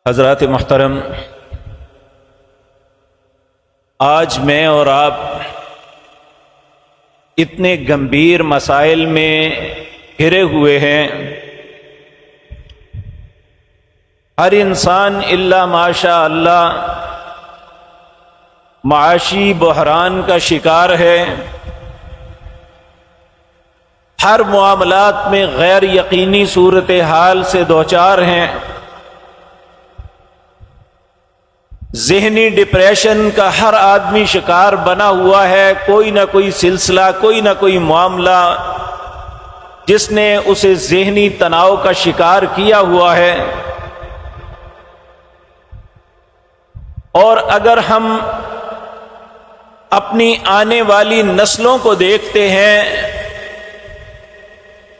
حضرات محترم، آج میں اور آپ اتنے گمبھیر مسائل میں گھرے ہوئے ہیں۔ ہر انسان الا ماشاء اللہ معاشی بحران کا شکار ہے۔ ہر معاملات میں غیر یقینی صورتحال سے دوچار ہیں۔ ذہنی ڈپریشن کا ہر آدمی شکار بنا ہوا ہے۔ کوئی نہ کوئی سلسلہ، کوئی نہ کوئی معاملہ جس نے اسے ذہنی تناؤ کا شکار کیا ہوا ہے۔ اور اگر ہم اپنی آنے والی نسلوں کو دیکھتے ہیں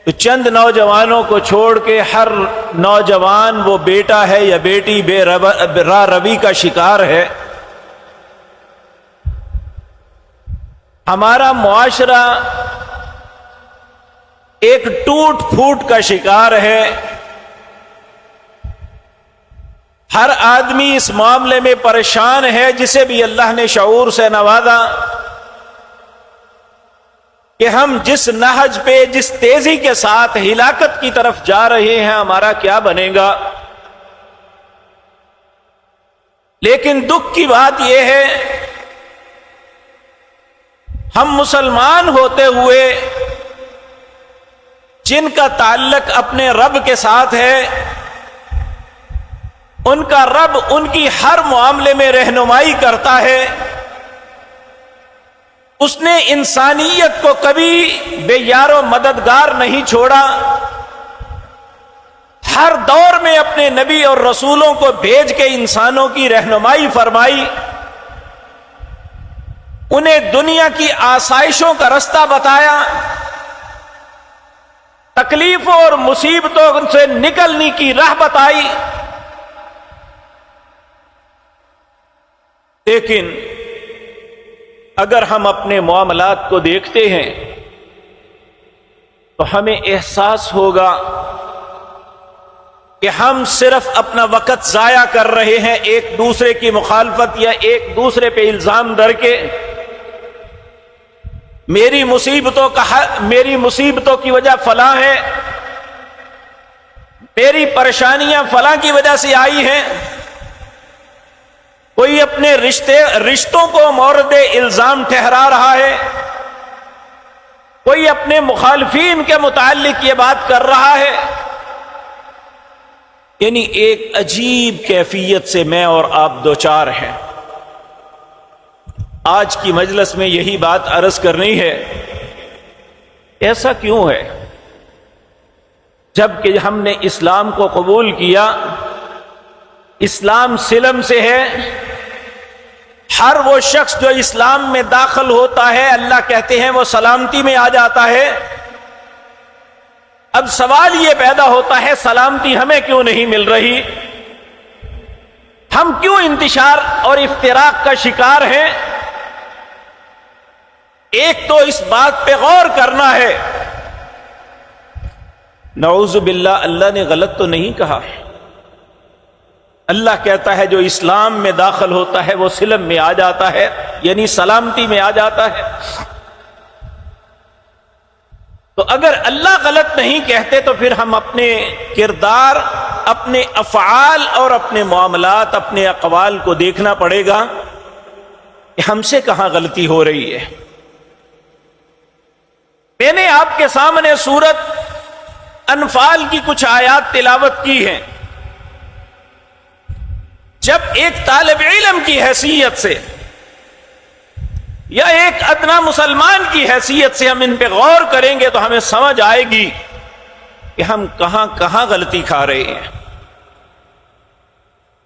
تو چند نوجوانوں کو چھوڑ کے ہر نوجوان وہ بیٹا ہے یا بیٹی بے راہ روی کا شکار ہے۔ ہمارا معاشرہ ایک ٹوٹ پھوٹ کا شکار ہے۔ ہر آدمی اس معاملے میں پریشان ہے، جسے بھی اللہ نے شعور سے نوازا کہ ہم جس نہج پہ، جس تیزی کے ساتھ ہلاکت کی طرف جا رہے ہیں، ہمارا کیا بنے گا۔ لیکن دکھ کی بات یہ ہے، ہم مسلمان ہوتے ہوئے جن کا تعلق اپنے رب کے ساتھ ہے، ان کا رب ان کی ہر معاملے میں رہنمائی کرتا ہے۔ اس نے انسانیت کو کبھی بے یار و مددگار نہیں چھوڑا۔ ہر دور میں اپنے نبی اور رسولوں کو بھیج کے انسانوں کی رہنمائی فرمائی، انہیں دنیا کی آسائشوں کا رستہ بتایا، تکلیفوں اور مصیبتوں سے نکلنے کی راہ بتائی۔ لیکن اگر ہم اپنے معاملات کو دیکھتے ہیں تو ہمیں احساس ہوگا کہ ہم صرف اپنا وقت ضائع کر رہے ہیں، ایک دوسرے کی مخالفت یا ایک دوسرے پہ الزام در کے۔ میری مصیبتوں کی وجہ فلاں ہے، میری پریشانیاں فلاں کی وجہ سے آئی ہیں۔ کوئی اپنے رشتوں کو مورد الزام ٹھہرا رہا ہے، کوئی اپنے مخالفین کے متعلق یہ بات کر رہا ہے۔ یعنی ایک عجیب کیفیت سے میں اور آپ دوچار ہیں۔ آج کی مجلس میں یہی بات عرض کرنی ہے، ایسا کیوں ہے؟ جب کہ ہم نے اسلام کو قبول کیا، اسلام سلم سے ہے۔ ہر وہ شخص جو اسلام میں داخل ہوتا ہے، اللہ کہتے ہیں وہ سلامتی میں آ جاتا ہے۔ اب سوال یہ پیدا ہوتا ہے، سلامتی ہمیں کیوں نہیں مل رہی؟ ہم کیوں انتشار اور افتراق کا شکار ہیں؟ ایک تو اس بات پہ غور کرنا ہے، نعوذ باللہ اللہ نے غلط تو نہیں کہا۔ اللہ کہتا ہے جو اسلام میں داخل ہوتا ہے وہ سلم میں آ جاتا ہے، یعنی سلامتی میں آ جاتا ہے۔ تو اگر اللہ غلط نہیں کہتے تو پھر ہم اپنے کردار، اپنے افعال اور اپنے معاملات، اپنے اقوال کو دیکھنا پڑے گا کہ ہم سے کہاں غلطی ہو رہی ہے۔ میں نے آپ کے سامنے سورۃ انفال کی کچھ آیات تلاوت کی ہیں۔ جب ایک طالب علم کی حیثیت سے یا ایک ادنا مسلمان کی حیثیت سے ہم ان پہ غور کریں گے تو ہمیں سمجھ آئے گی کہ ہم کہاں کہاں غلطی کھا رہے ہیں۔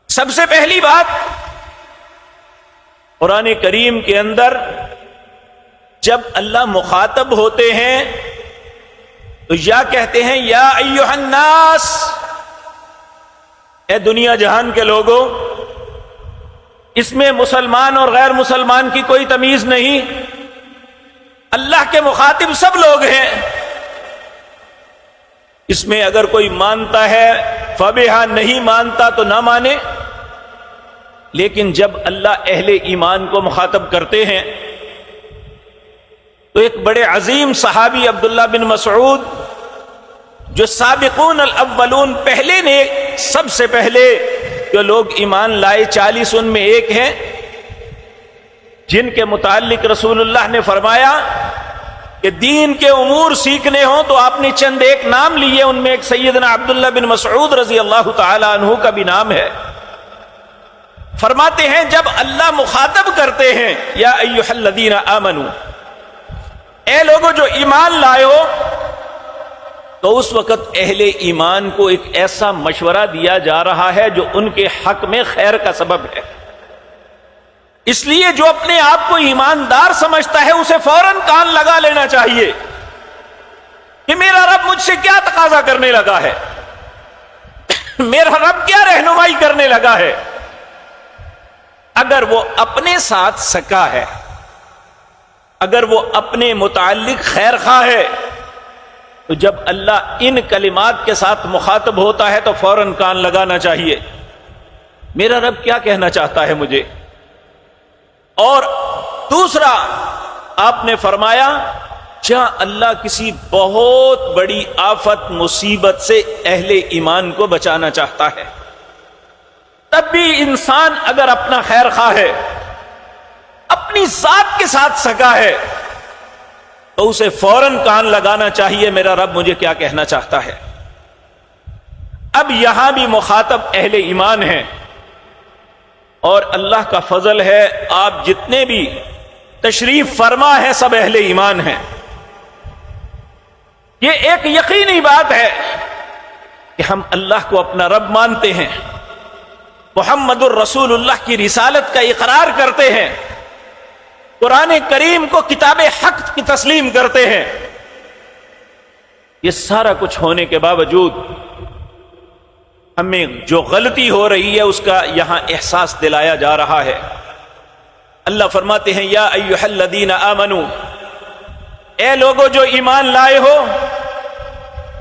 سب سے پہلی بات، قرآن کریم کے اندر جب اللہ مخاطب ہوتے ہیں تو یا کہتے ہیں یا ایھا الناس، اے دنیا جہان کے لوگوں۔ اس میں مسلمان اور غیر مسلمان کی کوئی تمیز نہیں، اللہ کے مخاطب سب لوگ ہیں۔ اس میں اگر کوئی مانتا ہے فبہا، نہیں مانتا تو نہ مانے. لیکن جب اللہ اہل ایمان کو مخاطب کرتے ہیں تو ایک بڑے عظیم صحابی عبداللہ بن مسعود، جو سابقون الاولون، پہلے نے سب سے پہلے جو لوگ ایمان لائے 40 ان میں ایک ہیں، جن کے متعلق رسول اللہ نے فرمایا کہ دین کے امور سیکھنے ہوں تو آپ نے چند ایک نام لیے، ان میں ایک سیدنا عبداللہ بن مسعود رضی اللہ تعالی عنہ کا بھی نام ہے. فرماتے ہیں جب اللہ مخاطب کرتے ہیں یا ایھا الذین آمنو، اے لوگوں جو ایمان لائے ہو، تو اس وقت اہل ایمان کو ایک ایسا مشورہ دیا جا رہا ہے جو ان کے حق میں خیر کا سبب ہے. اس لیے جو اپنے آپ کو ایماندار سمجھتا ہے اسے فوراً کان لگا لینا چاہیے کہ میرا رب مجھ سے کیا تقاضا کرنے لگا ہے، میرا رب کیا رہنمائی کرنے لگا ہے. اگر وہ اپنے ساتھ سکا ہے، اگر وہ اپنے متعلق خیر خواہ ہے، تو جب اللہ ان کلمات کے ساتھ مخاطب ہوتا ہے تو فوراً کان لگانا چاہیے، میرا رب کیا کہنا چاہتا ہے مجھے. اور دوسرا آپ نے فرمایا جہاں اللہ کسی بہت بڑی آفت مصیبت سے اہل ایمان کو بچانا چاہتا ہے، تب بھی انسان اگر اپنا خیر خواہ ہے، اپنی ذات کے ساتھ سگا ہے، تو اسے فوراً کان لگانا چاہیے میرا رب مجھے کیا کہنا چاہتا ہے. اب یہاں بھی مخاطب اہل ایمان ہیں، اور اللہ کا فضل ہے آپ جتنے بھی تشریف فرما ہیں سب اہل ایمان ہیں. یہ ایک یقینی بات ہے کہ ہم اللہ کو اپنا رب مانتے ہیں، محمد الرسول اللہ کی رسالت کا اقرار کرتے ہیں، قرآن کریم کو کتاب حق کی تسلیم کرتے ہیں. یہ سارا کچھ ہونے کے باوجود ہمیں جو غلطی ہو رہی ہے اس کا یہاں احساس دلایا جا رہا ہے. اللہ فرماتے ہیں یا ایھا الذین آمنو، اے لوگو جو ایمان لائے ہو،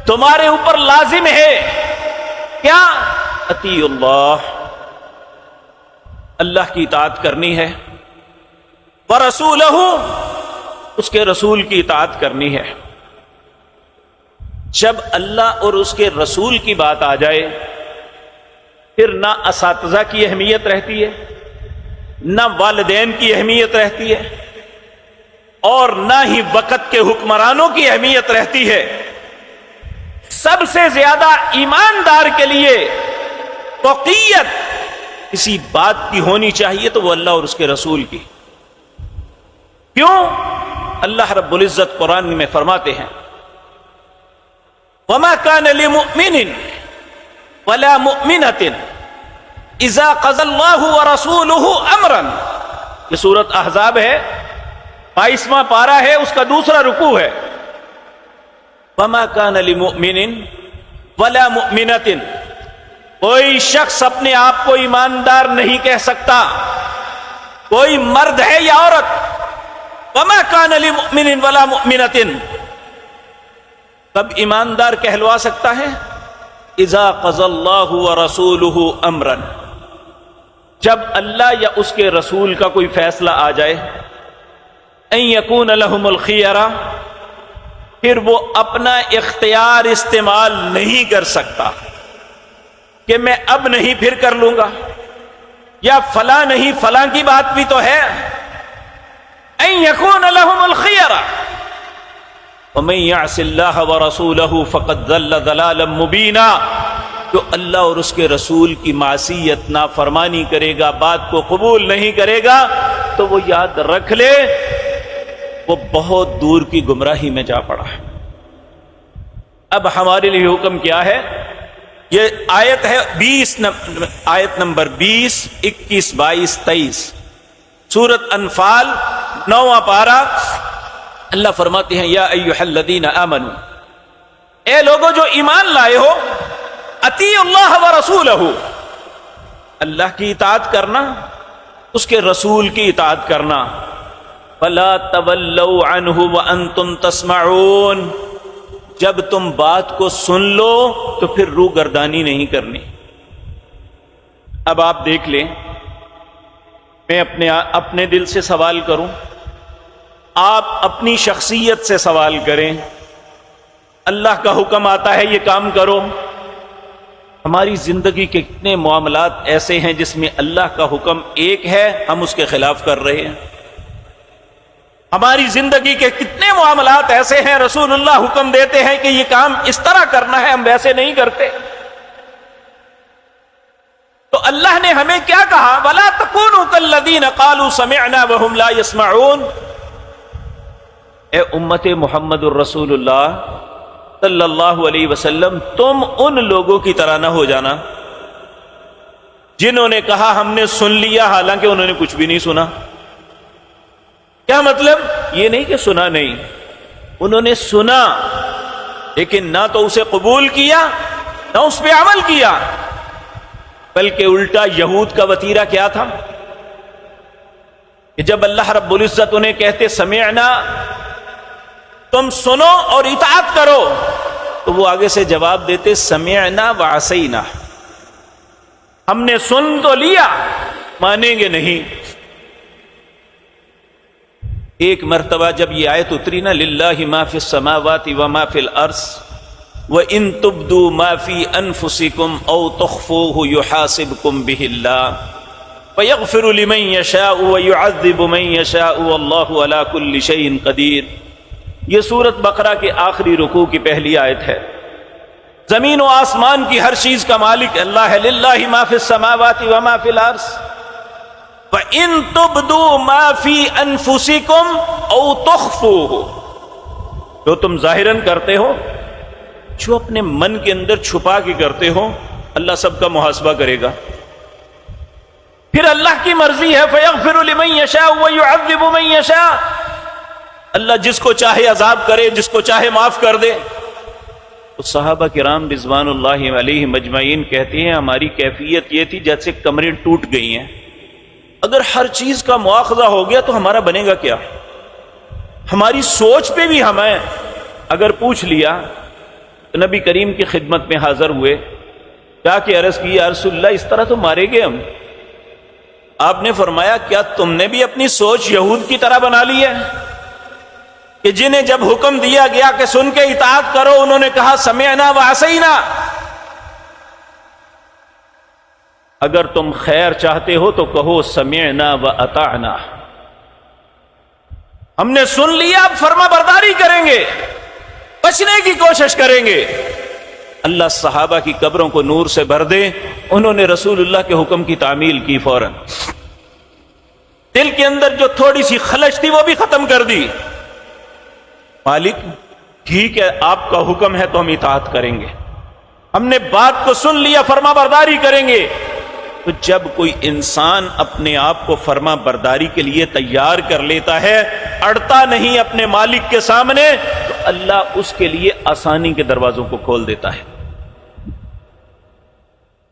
تمہارے اوپر لازم ہے کیا؟ اطیعوا اللہ، اللہ کی اطاعت کرنی ہے، ورسولہ، اس کے رسول کی اطاعت کرنی ہے. جب اللہ اور اس کے رسول کی بات آ جائے پھر نہ اساتذہ کی اہمیت رہتی ہے، نہ والدین کی اہمیت رہتی ہے، اور نہ ہی وقت کے حکمرانوں کی اہمیت رہتی ہے. سب سے زیادہ ایماندار کے لیے توقیت کسی بات کی ہونی چاہیے تو وہ اللہ اور اس کے رسول کی. کیوں؟ اللہ رب العزت قرآن میں فرماتے ہیں وَمَا كَانَ لِمُؤْمِنٍ وَلَا مُؤْمِنَةٍ اذا قضى اللہ ورسولہ امرا. یہ سورۃ احزاب ہے، 22واں پارہ ہے، اس کا دوسرا رکوع ہے. وما كان لمؤمن ولا مؤمنة، کوئی شخص اپنے آپ کو ایماندار نہیں کہہ سکتا، کوئی مرد ہے یا عورت. وما كان لمؤمن ولا مؤمنة، کب ایماندار کہلوا سکتا ہے؟ اذا قضى اللہ ورسولہ امرا، جب اللہ یا اس کے رسول کا کوئی فیصلہ آ جائے. ان یکون لہم الخیرہ، پھر وہ اپنا اختیار استعمال نہیں کر سکتا کہ میں اب نہیں پھر کر لوں گا، یا فلاں نہیں فلاں کی بات بھی تو ہے. ان یکون لہم الخیرہ ومن یعص اللہ ورسولہ فقد ضل ضلالا مبینا. جو اللہ اور اس کے رسول کی معصیت نافرمانی کرے گا، بات کو قبول نہیں کرے گا، تو وہ یاد رکھ لے وہ بہت دور کی گمراہی میں جا پڑا ہے. اب ہمارے لیے حکم کیا ہے؟ یہ آیت ہے آیت نمبر 20، 21، 22، 23 سورۃ انفال 9واں پارہ. اللہ فرماتے ہیں یا ایھا الذین آمنو، اے لوگو جو ایمان لائے ہو، اطیعوا اللہ ورسولہ، اللہ کی اطاعت کرنا، اس کے رسول کی اطاعت کرنا. فلا تولوا عنہ وانتم تسمعون، جب تم بات کو سن لو تو پھر روگردانی نہیں کرنی۔ اب آپ دیکھ لیں، میں اپنے دل سے سوال کروں، آپ اپنی شخصیت سے سوال کریں۔ اللہ کا حکم آتا ہے یہ کام کرو، ہماری زندگی کے کتنے معاملات ایسے ہیں جس میں اللہ کا حکم ایک ہے، ہم اس کے خلاف کر رہے ہیں۔ ہماری زندگی کے کتنے معاملات ایسے ہیں، رسول اللہ حکم دیتے ہیں کہ یہ کام اس طرح کرنا ہے، ہم ویسے نہیں کرتے۔ تو اللہ نے ہمیں کیا کہا؟ وَلَا تَكُونُوا كَالَّذِينَ قَالُوا سَمِعْنَا وَهُمْ لَا يَسْمَعُونَ۔ اے امت محمد الرسول اللہ صلی اللہ علیہ وسلم، تم ان لوگوں کی طرح نہ ہو جانا جنہوں نے کہا ہم نے سن لیا، حالانکہ انہوں نے کچھ بھی نہیں سنا۔ کیا مطلب؟ یہ نہیں کہ سنا نہیں، انہوں نے سنا لیکن نہ تو اسے قبول کیا نہ اس پہ عمل کیا، بلکہ الٹا یہود کا وتیرہ کیا تھا کہ جب اللہ رب العزت انہیں کہتے سمعنا، تم سنو اور اطاعت کرو، تو وہ آگے سے جواب دیتے سمعنا وعصینا، ہم نے سن تو لیا مانیں گے نہیں۔ ایک مرتبہ جب یہ آیت اتری نا، للہ ما فی السماوات وما فی الارض وَإِن تُبْدُوا مَا فِي أَنفُسِكُمْ أَوْ تُخْفُوهُ يُحَاسِبْكُمْ بِهِ اللَّهُ فَيَغْفِرُ لِمَن يَشَاءُ وَيُعَذِّبُ مَن يَشَاءُ وَاللَّهُ عَلَى كُلِّ شَيْءٍ قَدِيرٌ۔ یہ سورۃ بقرہ کے آخری رکوع کی پہلی آیت ہے۔ زمین و آسمان کی ہر چیز کا مالک اللہ ہے، للہ ما فی السماوات وما فی الارض وَإِن تُبْدُوا مَا فِي أَنفُسِكُمْ أَوْ تُخْفُوهُ، جو تم ظاہراً کرتے ہو، جو اپنے من کے اندر چھپا کے کرتے ہو، اللہ سب کا محاسبہ کرے گا۔ پھر اللہ کی مرضی ہے فَيَغْفِرُ لِمَن يَشَاءُ وَيُعَذِّبُ مَن يَشَاءُ، اللہ جس کو چاہے عذاب کرے، جس کو چاہے معاف کر دے۔ تو صحابہ کرام رضوان اللہ علیہم اجمعین کہتے ہیں ہماری کیفیت یہ تھی جیسے کمریں ٹوٹ گئی ہیں، اگر ہر چیز کا مواخذہ ہو گیا تو ہمارا بنے گا کیا؟ ہماری سوچ پہ بھی ہمیں اگر پوچھ لیا تو نبی کریم کی خدمت میں حاضر ہوئے، کیا کہ عرض کی یا رسول اللہ اس طرح تو مارے گئے ہم۔ آپ نے فرمایا کیا تم نے بھی اپنی سوچ یہود کی طرح بنا لی ہے کہ جنہیں جب حکم دیا گیا کہ سن کے اطاعت کرو، انہوں نے کہا سمعنا وعصینا؟ اگر تم خیر چاہتے ہو تو کہو سمعنا واطعنا، ہم نے سن لیا، اب فرما برداری کریں گے، بچنے کی کوشش کریں گے۔ اللہ صحابہ کی قبروں کو نور سے بھر دے، انہوں نے رسول اللہ کے حکم کی تعمیل کی، فوراً دل کے اندر جو تھوڑی سی خلش تھی وہ بھی ختم کر دی۔ مالک ٹھیک ہے، آپ کا حکم ہے تو ہم اطاعت کریں گے، ہم نے بات کو سن لیا، فرما برداری کریں گے۔ تو جب کوئی انسان اپنے آپ کو فرما برداری کے لیے تیار کر لیتا ہے، اڑتا نہیں اپنے مالک کے سامنے، تو اللہ اس کے لیے آسانی کے دروازوں کو کھول دیتا ہے۔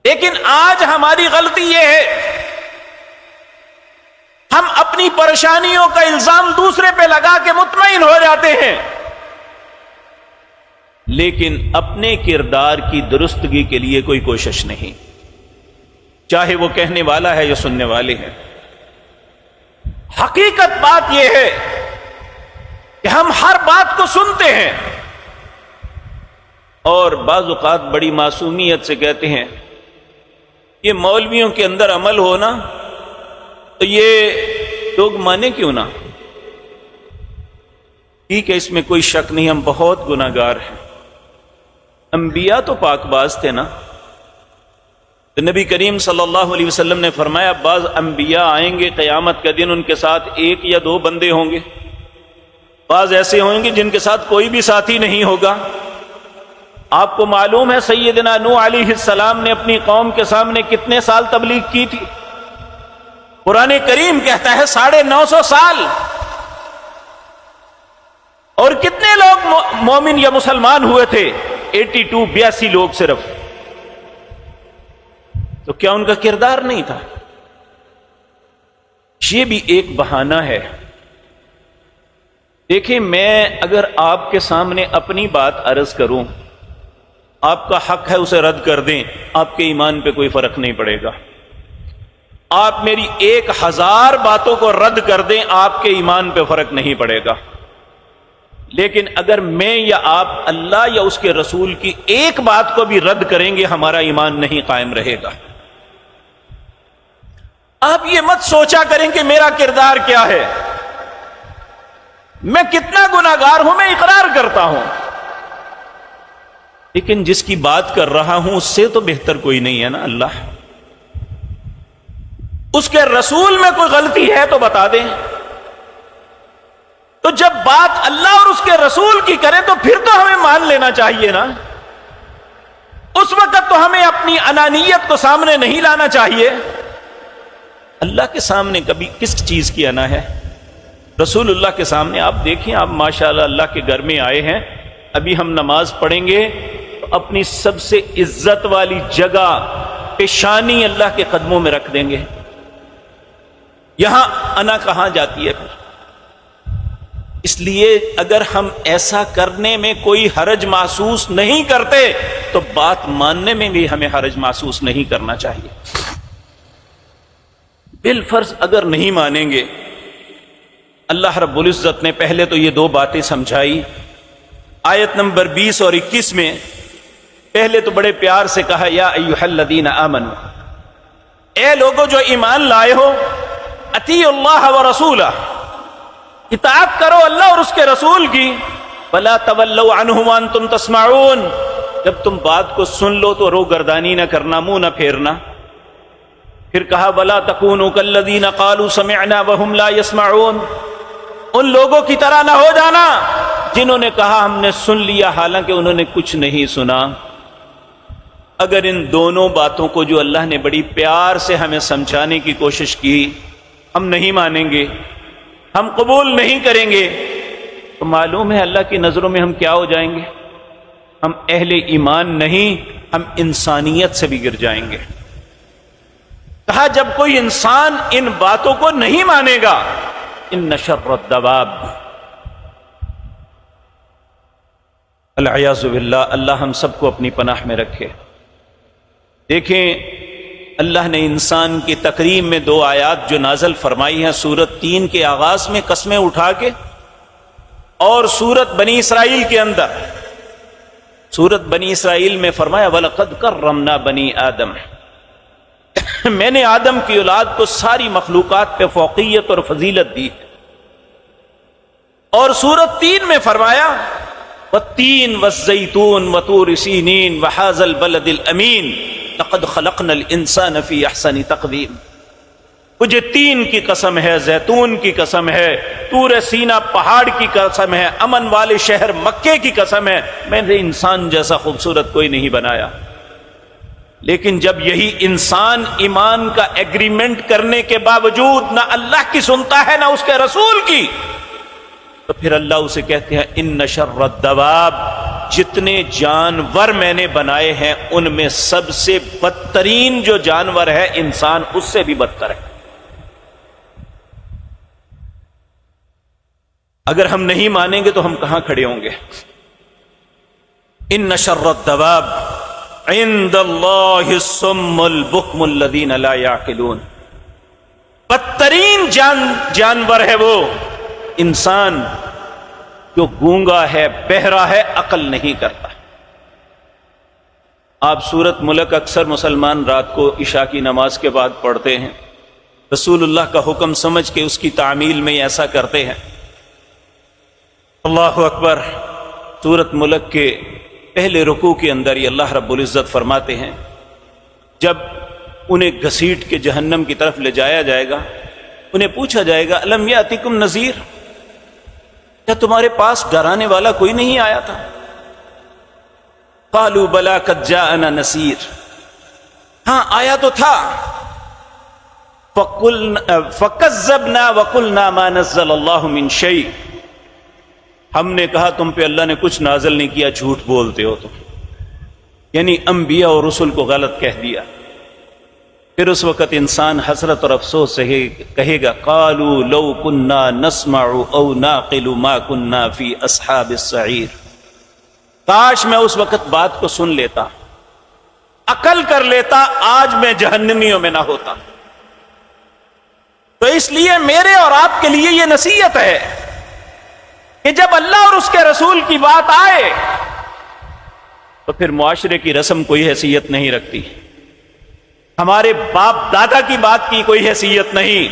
لیکن آج ہماری غلطی یہ ہے، ہم اپنی پریشانیوں کا الزام دوسرے پہ لگا کے مطمئن ہو جاتے ہیں، لیکن اپنے کردار کی درستگی کے لیے کوئی کوشش نہیں، چاہے وہ کہنے والا ہے یا سننے والے ہیں۔ حقیقت بات یہ ہے کہ ہم ہر بات کو سنتے ہیں اور بعض اوقات بڑی معصومیت سے کہتے ہیں یہ مولویوں کے اندر عمل ہونا تو یہ لوگ مانے کیوں نہ؟ ٹھیک ہے، اس میں کوئی شک نہیں، ہم بہت گناہگار ہیں۔ انبیاء تو پاک باز تھے نا، تو نبی کریم صلی اللہ علیہ وسلم نے فرمایا بعض انبیاء آئیں گے قیامت کے دن، ان کے ساتھ ایک یا دو بندے ہوں گے، بعض ایسے ہوں گے جن کے ساتھ کوئی بھی ساتھی نہیں ہوگا۔ آپ کو معلوم ہے سیدنا نوح علیہ السلام نے اپنی قوم کے سامنے کتنے سال تبلیغ کی تھی؟ قرآن کریم کہتا ہے 950 سال۔ اور کتنے لوگ مومن یا مسلمان ہوئے تھے؟ 82 لوگ صرف۔ تو کیا ان کا کردار نہیں تھا؟ یہ بھی ایک بہانہ ہے دیکھیں، میں اگر آپ کے سامنے اپنی بات عرض کروں، آپ کا حق ہے اسے رد کر دیں، آپ کے ایمان پہ کوئی فرق نہیں پڑے گا۔ آپ میری 1000 باتوں کو رد کر دیں، آپ کے ایمان پہ فرق نہیں پڑے گا۔ لیکن اگر میں یا آپ اللہ یا اس کے رسول کی ایک بات کو بھی رد کریں گے، ہمارا ایمان نہیں قائم رہے گا۔ آپ یہ مت سوچا کریں کہ میرا کردار کیا ہے، میں کتنا گناہگار ہوں، میں اقرار کرتا ہوں، لیکن جس کی بات کر رہا ہوں اس سے تو بہتر کوئی نہیں ہے نا اللہ۔ اس کے رسول میں کوئی غلطی ہے تو بتا دیں۔ تو جب بات اللہ اور اس کے رسول کی کریں تو پھر تو ہمیں مان لینا چاہیے نا۔ اس وقت تو ہمیں اپنی انانیت کو سامنے نہیں لانا چاہیے۔ اللہ کے سامنے کبھی کس چیز کی انا ہے؟ رسول اللہ کے سامنے آپ دیکھیں، آپ ماشاءاللہ اللہ کے گھر میں آئے ہیں، ابھی ہم نماز پڑھیں گے تو اپنی سب سے عزت والی جگہ پیشانی اللہ کے قدموں میں رکھ دیں گے۔ یہاں انا کہاں جاتی ہے پھر؟ اس لیے اگر ہم ایسا کرنے میں کوئی حرج محسوس نہیں کرتے تو بات ماننے میں بھی ہمیں حرج محسوس نہیں کرنا چاہیے۔ بالفرض اگر نہیں مانیں گے، اللہ رب العزت نے پہلے تو یہ 2 باتیں سمجھائی۔ آیت نمبر 20 اور 21 میں پہلے تو بڑے پیار سے کہا، یا ایھا الذین آمنوا، اے لوگو جو ایمان لائے ہو، اطیعوا اللہ ورسولہ، اطاعت کرو اللہ اور اس کے رسول کی، ولا تولوا عنہ وانتم تسمعون، جب تم بات کو سن لو تو روگردانی نہ کرنا، منہ نہ پھیرنا۔ پھر کہا ولا تکونوا کالذین قالوا سمعنا وهم لا يسمعون، ان لوگوں کی طرح نہ ہو جانا جنہوں نے کہا ہم نے سن لیا حالانکہ انہوں نے کچھ نہیں سنا۔ اگر ان دونوں باتوں کو جو اللہ نے بڑی پیار سے ہمیں سمجھانے کی کوشش کی ہم نہیں مانیں گے، ہم قبول نہیں کریں گے، تو معلوم ہے اللہ کی نظروں میں ہم کیا ہو جائیں گے؟ ہم اہل ایمان نہیں، ہم انسانیت سے بھی گر جائیں گے۔ کہا جب کوئی انسان ان باتوں کو نہیں مانے گا، ان شر الدواب، العیاذ باللہ، اللہ ہم سب کو اپنی پناہ میں رکھے۔ دیکھیں، اللہ نے انسان کی تکریم میں 2 آیات جو نازل فرمائی ہیں، سورت 3 کے آغاز میں قسمیں اٹھا کے، اور سورت بنی اسرائیل کے اندر، سورت بنی اسرائیل میں فرمایا وَلَقَدْ كَرَّمْنَا بَنِي آدَمَ، میں نے آدم کی اولاد کو ساری مخلوقات پہ فوقیت اور فضیلت دی۔ اور سورت 3 میں فرمایا وَالتِّينِ وَالزَّيْتُونِ وَطُورِ سِينِينَ وَهَٰذَا الْبَلَدِ الْأَمِينِ لقد خلقنا الانسان فی احسن تقویم، مجھے تین کی قسم ہے، زیتون کی قسم ہے، طور سینا پہاڑ کی قسم ہے، امن والے شہر مکے کی قسم ہے، میں نے انسان جیسا خوبصورت کوئی نہیں بنایا۔ لیکن جب یہی انسان ایمان کا ایگریمنٹ کرنے کے باوجود نہ اللہ کی سنتا ہے نہ اس کے رسول کی، تو پھر اللہ اسے کہتے ہیں ان شر الدواب، جتنے جانور میں نے بنائے ہیں ان میں سب سے بدترین جو جانور ہے انسان، اس سے بھی بدتر ہے۔ اگر ہم نہیں مانیں گے تو ہم کہاں کھڑے ہوں گے؟ ان شر الدواب عند اللہ الصم البکم الذین لا یعقلون، بدترین جانور ہے وہ انسان جو گونگا ہے، بہرا ہے، عقل نہیں کرتا۔ آپ سورت ملک اکثر مسلمان رات کو عشاء کی نماز کے بعد پڑھتے ہیں، رسول اللہ کا حکم سمجھ کے اس کی تعمیل میں ایسا کرتے ہیں۔ اللہ اکبر۔ سورت ملک کے پہلے رکوع کے اندر ہی اللہ رب العزت فرماتے ہیں جب انہیں گھسیٹ کے جہنم کی طرف لے جایا جائے گا، انہیں پوچھا جائے گا الم یاتکم نذیر، کیا تمہارے پاس ڈرانے والا کوئی نہیں آیا تھا؟ قالوا بلا قد جاءنا نذیر، ہاں آیا تو تھا۔ فکذبنا وقلنا ما نزل اللہ من شیء، ہم نے کہا تم پہ اللہ نے کچھ نازل نہیں کیا، جھوٹ بولتے ہو تم، یعنی انبیاء اور رسل کو غلط کہہ دیا۔ پھر اس وقت انسان حسرت اور افسوس سے کہے گا قالوا لو كنا نسمع او نعقل ما كنا في اصحاب السعیر، کاش میں اس وقت بات کو سن لیتا، عقل کر لیتا، آج میں جہنمیوں میں نہ ہوتا۔ تو اس لیے میرے اور آپ کے لیے یہ نصیحت ہے کہ جب اللہ اور اس کے رسول کی بات آئے تو پھر معاشرے کی رسم کوئی حیثیت نہیں رکھتی، ہمارے باپ دادا کی بات کی کوئی حیثیت نہیں۔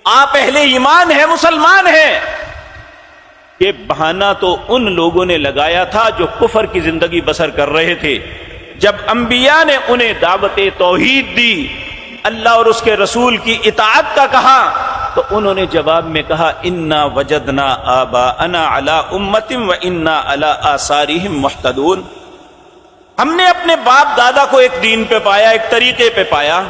آپ اہل ایمان ہیں، مسلمان ہیں، یہ بہانہ تو ان لوگوں نے لگایا تھا جو کفر کی زندگی بسر کر رہے تھے۔ جب انبیاء نے انہیں دعوت توحید دی، اللہ اور اس کے رسول کی اطاعت کا کہا، تو انہوں نے جواب میں کہا انا وجدنا آباءنا علی امۃ وانا علی آثارہم مہتدون، ہم نے اپنے باپ دادا کو ایک دین پہ پایا، ایک طریقے پہ پایا،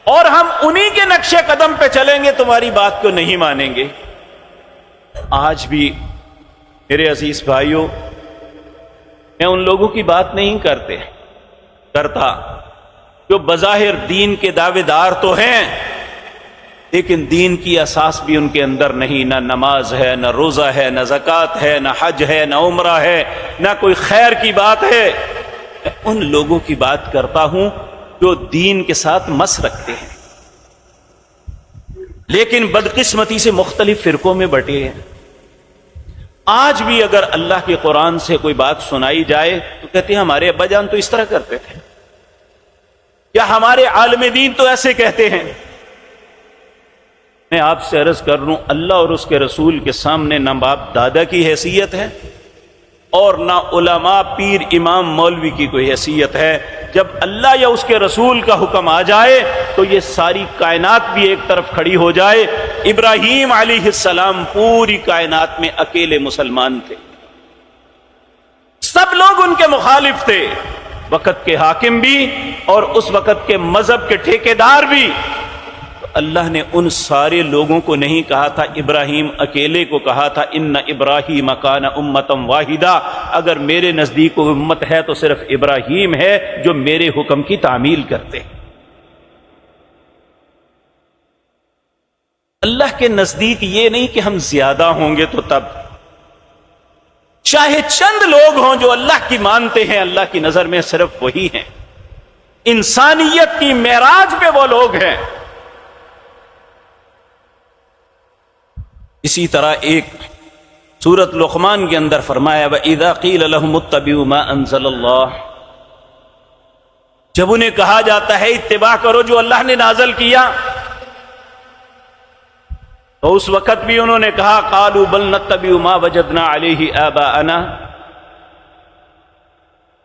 اور ہم انہی کے نقش قدم پہ چلیں گے، تمہاری بات کو نہیں مانیں گے۔ آج بھی میرے عزیز بھائیوں، میں ان لوگوں کی بات نہیں کرتا جو بظاہر دین کے دعوے دار تو ہیں، لیکن دین کی اساس بھی ان کے اندر نہیں، نہ نماز ہے، نہ روزہ ہے، نہ زکوٰۃ ہے، نہ حج ہے، نہ عمرہ ہے، نہ کوئی خیر کی بات ہے۔ میں ان لوگوں کی بات کرتا ہوں جو دین کے ساتھ مس رکھتے ہیں، لیکن بدقسمتی سے مختلف فرقوں میں بٹے ہیں۔ آج بھی اگر اللہ کے قرآن سے کوئی بات سنائی جائے تو کہتے ہیں ہمارے ابا جان تو اس طرح کرتے تھے، یا ہمارے عالم دین تو ایسے کہتے ہیں۔ میں آپ سے عرض کر لوں، اللہ اور اس کے رسول کے سامنے نہ باپ دادا کی حیثیت ہے اور نہ علماء پیر امام مولوی کی کوئی حیثیت ہے۔ جب اللہ یا اس کے رسول کا حکم آ جائے تو یہ ساری کائنات بھی ایک طرف کھڑی ہو جائے۔ ابراہیم علیہ السلام پوری کائنات میں اکیلے مسلمان تھے، سب لوگ ان کے مخالف تھے، وقت کے حاکم بھی اور اس وقت کے مذہب کے ٹھیکیدار بھی۔ تو اللہ نے ان سارے لوگوں کو نہیں کہا تھا ابراہیم اکیلے کو کہا تھا ان ابراہیم کان امۃ واحدہ، اگر میرے نزدیک کوئی امت ہے تو صرف ابراہیم ہے جو میرے حکم کی تعمیل کرتے۔ اللہ کے نزدیک یہ نہیں کہ ہم زیادہ ہوں گے تو تب، چاہے چند لوگ ہوں جو اللہ کی مانتے ہیں، اللہ کی نظر میں صرف وہی ہیں۔ انسانیت کی معراج پہ وہ لوگ ہیں۔ اسی طرح ایک سورۃ لقمان کے اندر فرمایا وَإِذَا قِيلَ لَهُمُ اتَّبِعُوا مَا أَنزَلَ اللَّهُ، جب انہیں کہا جاتا ہے اتباع کرو جو اللہ نے نازل کیا، تو اس وقت بھی انہوں نے کہا قَالُوا بَلْ نَتَّبِعُ مَا وَجَدْنَا عَلَيْهِ آبَاءَنَا،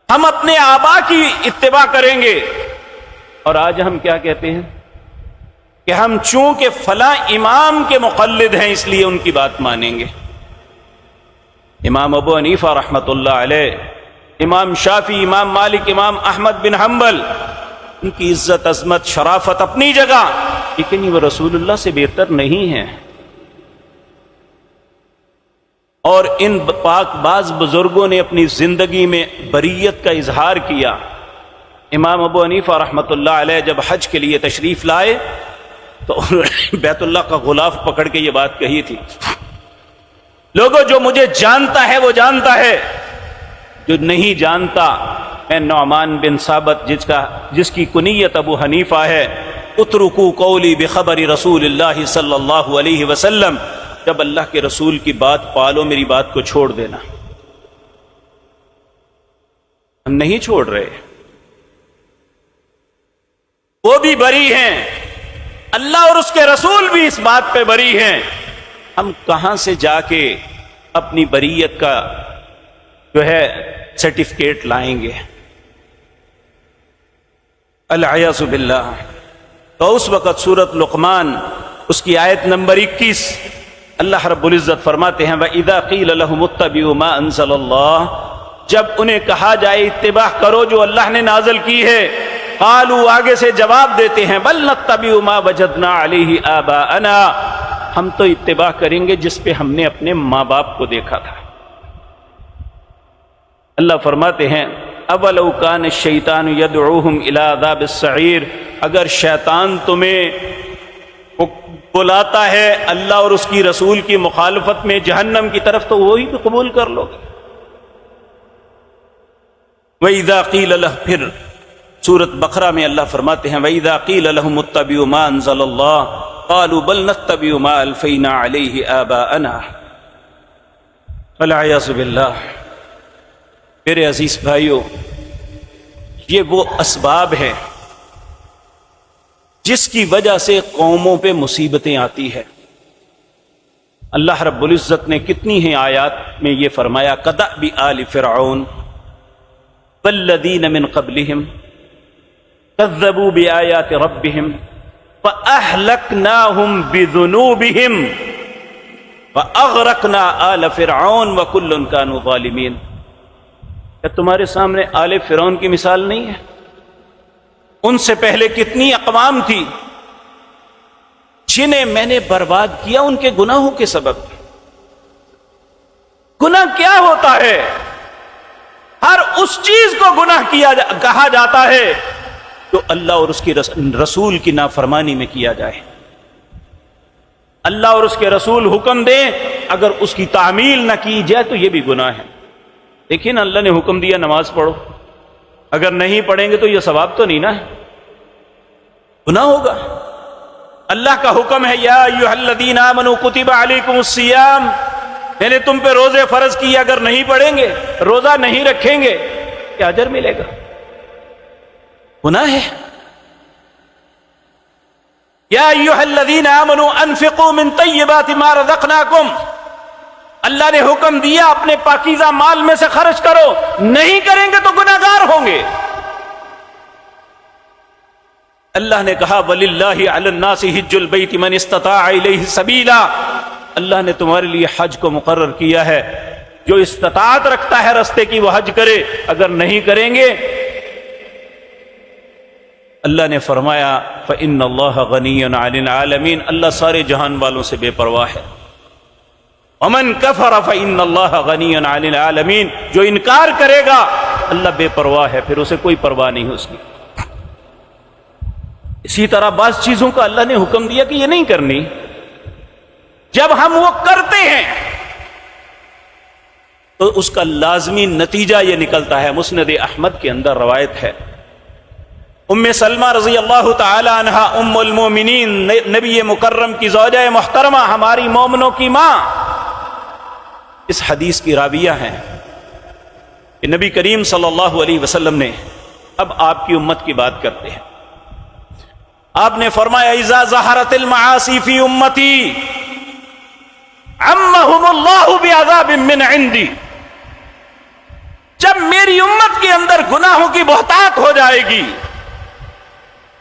ہم اپنے آبا کی اتباع کریں گے۔ اور آج ہم کیا کہتے ہیں کہ ہم چونکہ فلاں امام کے مقلد ہیں اس لیے ان کی بات مانیں گے۔ امام ابو حنیفہ رحمۃ اللہ علیہ، امام شافعی، امام مالک، امام احمد بن حنبل، ان کی عزت، عظمت، شرافت اپنی جگہ، لیکن وہ رسول اللہ سے بہتر نہیں ہیں۔ اور ان پاک باز بزرگوں نے اپنی زندگی میں بریت کا اظہار کیا۔ امام ابو حنیفہ رحمۃ اللہ علیہ جب حج کے لیے تشریف لائے تو انہوں نے بیت اللہ کا غلاف پکڑ کے یہ بات کہی تھی، لوگوں جو مجھے جانتا ہے وہ جانتا ہے، جو نہیں جانتا، میں نعمان بن ثابت جس کی کنیت ابو حنیفہ ہے، اترکوا قولی بخبر رسول اللہ صلی اللہ علیہ وسلم، جب اللہ کے رسول کی بات پالو، میری بات کو چھوڑ دینا۔ ہم نہیں چھوڑ رہے، وہ بھی بری ہیں، اللہ اور اس کے رسول بھی اس بات پہ بری ہیں۔ ہم کہاں سے جا کے اپنی بریت کا جو ہے سرٹیفکیٹ لائیں گے؟ العیاذ باللہ۔ تو اس وقت سورۃ لقمان اس کی آیت نمبر 21 اللہ رب العزت فرماتے ہیں وَإِذَا قِيلَ لَهُمُ اتَّبِعُوا مَا أَنزَلَ اللَّهُ، جب انہیں کہا جائے اتباع کرو جو اللہ نے نازل کی ہے، قالوا، آگے سے جواب دیتے ہیں بل نتبع ما وجدنا علیہ آباءنا، ہم تو اتباع کریں گے جس پہ ہم نے اپنے ماں باپ کو دیکھا تھا۔ اللہ فرماتے ہیں اولو کان الشیطان یدعوہم الی عذاب السعیر، اگر شیطان تمہیں بلاتا ہے اللہ اور اس کی رسول کی مخالفت میں جہنم کی طرف تو وہی تو قبول کر لو گے۔ وَإِذَا قِيلَ لَهُ، پھر سورۃ بقرہ میں اللہ فرماتے ہیں وَإِذَا قِيلَ لَهُمُ اتَّبِعُوا مَا أَنزَلَ اللَّهُ قَالُوا بَلْ نَتَّبِعُ مَا أَلْفَيْنَا عَلَيْهِ آبَاءَنَا۔ وَالْعِيَاذُ بِاللَّهِ۔ میرے عزیز بھائیو، یہ وہ اسباب ہیں جس کی وجہ سے قوموں پہ مصیبتیں آتی ہے۔ اللہ رب العزت نے کتنی ہیں آیات میں یہ فرمایا کدأب آل فرعون والذین من قبلہم کذبوا بآیات ربہم فأہلکناہم بذنوبہم وأغرقنا آل فرعون وکل کانوا ظالمین۔ کیا تمہارے سامنے آل فرعون کی مثال نہیں ہے؟ ان سے پہلے کتنی اقوام تھی جنہیں میں نے برباد کیا ان کے گناہوں کے سبب۔ گناہ کیا ہوتا ہے؟ ہر اس چیز کو گناہ کہا جاتا ہے جو اللہ اور اس کی رسول کی نافرمانی میں کیا جائے۔ اللہ اور اس کے رسول حکم دیں اگر اس کی تعمیل نہ کی جائے تو یہ بھی گناہ ہے۔ دیکھیں نا، اللہ نے حکم دیا نماز پڑھو، اگر نہیں پڑھیں گے تو یہ ثواب تو نہیں نا ہے، گناہ ہوگا۔ اللہ کا حکم ہے یا ایھا الذین آمنوا کتب علیکم الصیام، میں نے تم پہ روزے فرض کیے، اگر نہیں پڑھیں گے، روزہ نہیں رکھیں گے، کیا اجر ملے گا؟ گناہ ہے۔ یا ایھا الذین آمنوا انفقوا من طیبات ما رزقناکم، اللہ نے حکم دیا اپنے پاکیزہ مال میں سے خرچ کرو، نہیں کریں گے تو گناہگار ہوں گے۔ اللہ نے کہا وَلِلَّهِ عَلَى النَّاسِ حِجُّ الْبَيْتِ مَنِ اسْتَطَاعَ إِلَيْهِ سَبِيلًا، اللہ نے تمہارے لیے حج کو مقرر کیا ہے، جو استطاعت رکھتا ہے رستے کی وہ حج کرے، اگر نہیں کریں گے اللہ نے فرمایا فَإِنَّ اللَّهَ غَنِيٌّ عَنِ الْعَالَمِينَ، اللہ سارے جہان والوں سے بے پرواہ ہے۔ وَمَنْ كَفَرَ فَإِنَّ اللَّهَ غَنِيٌّ عَنِ الْعَالَمِينَ، جو انکار کرے گا اللہ بے پرواہ ہے، پھر اسے کوئی پرواہ نہیں اس کی۔ اسی طرح بعض چیزوں کا اللہ نے حکم دیا کہ یہ نہیں کرنی، جب ہم وہ کرتے ہیں تو اس کا لازمی نتیجہ یہ نکلتا ہے۔ مسند احمد کے اندر روایت ہے، ام سلمہ رضی اللہ تعالی عنہا ام المومنین، نبی مکرم کی زوجہ محترمہ، ہماری مومنوں کی ماں، اس حدیث کی راویہ ہیں کہ نبی کریم صلی اللہ علیہ وسلم نے، اب آپ کی امت کی بات کرتے ہیں، آپ نے فرمایا اذا ظہرت المعاصی فی امتی عمہم اللہ بعذاب من عندی، جب میری امت کے اندر گناہوں کی بہتات ہو جائے گی،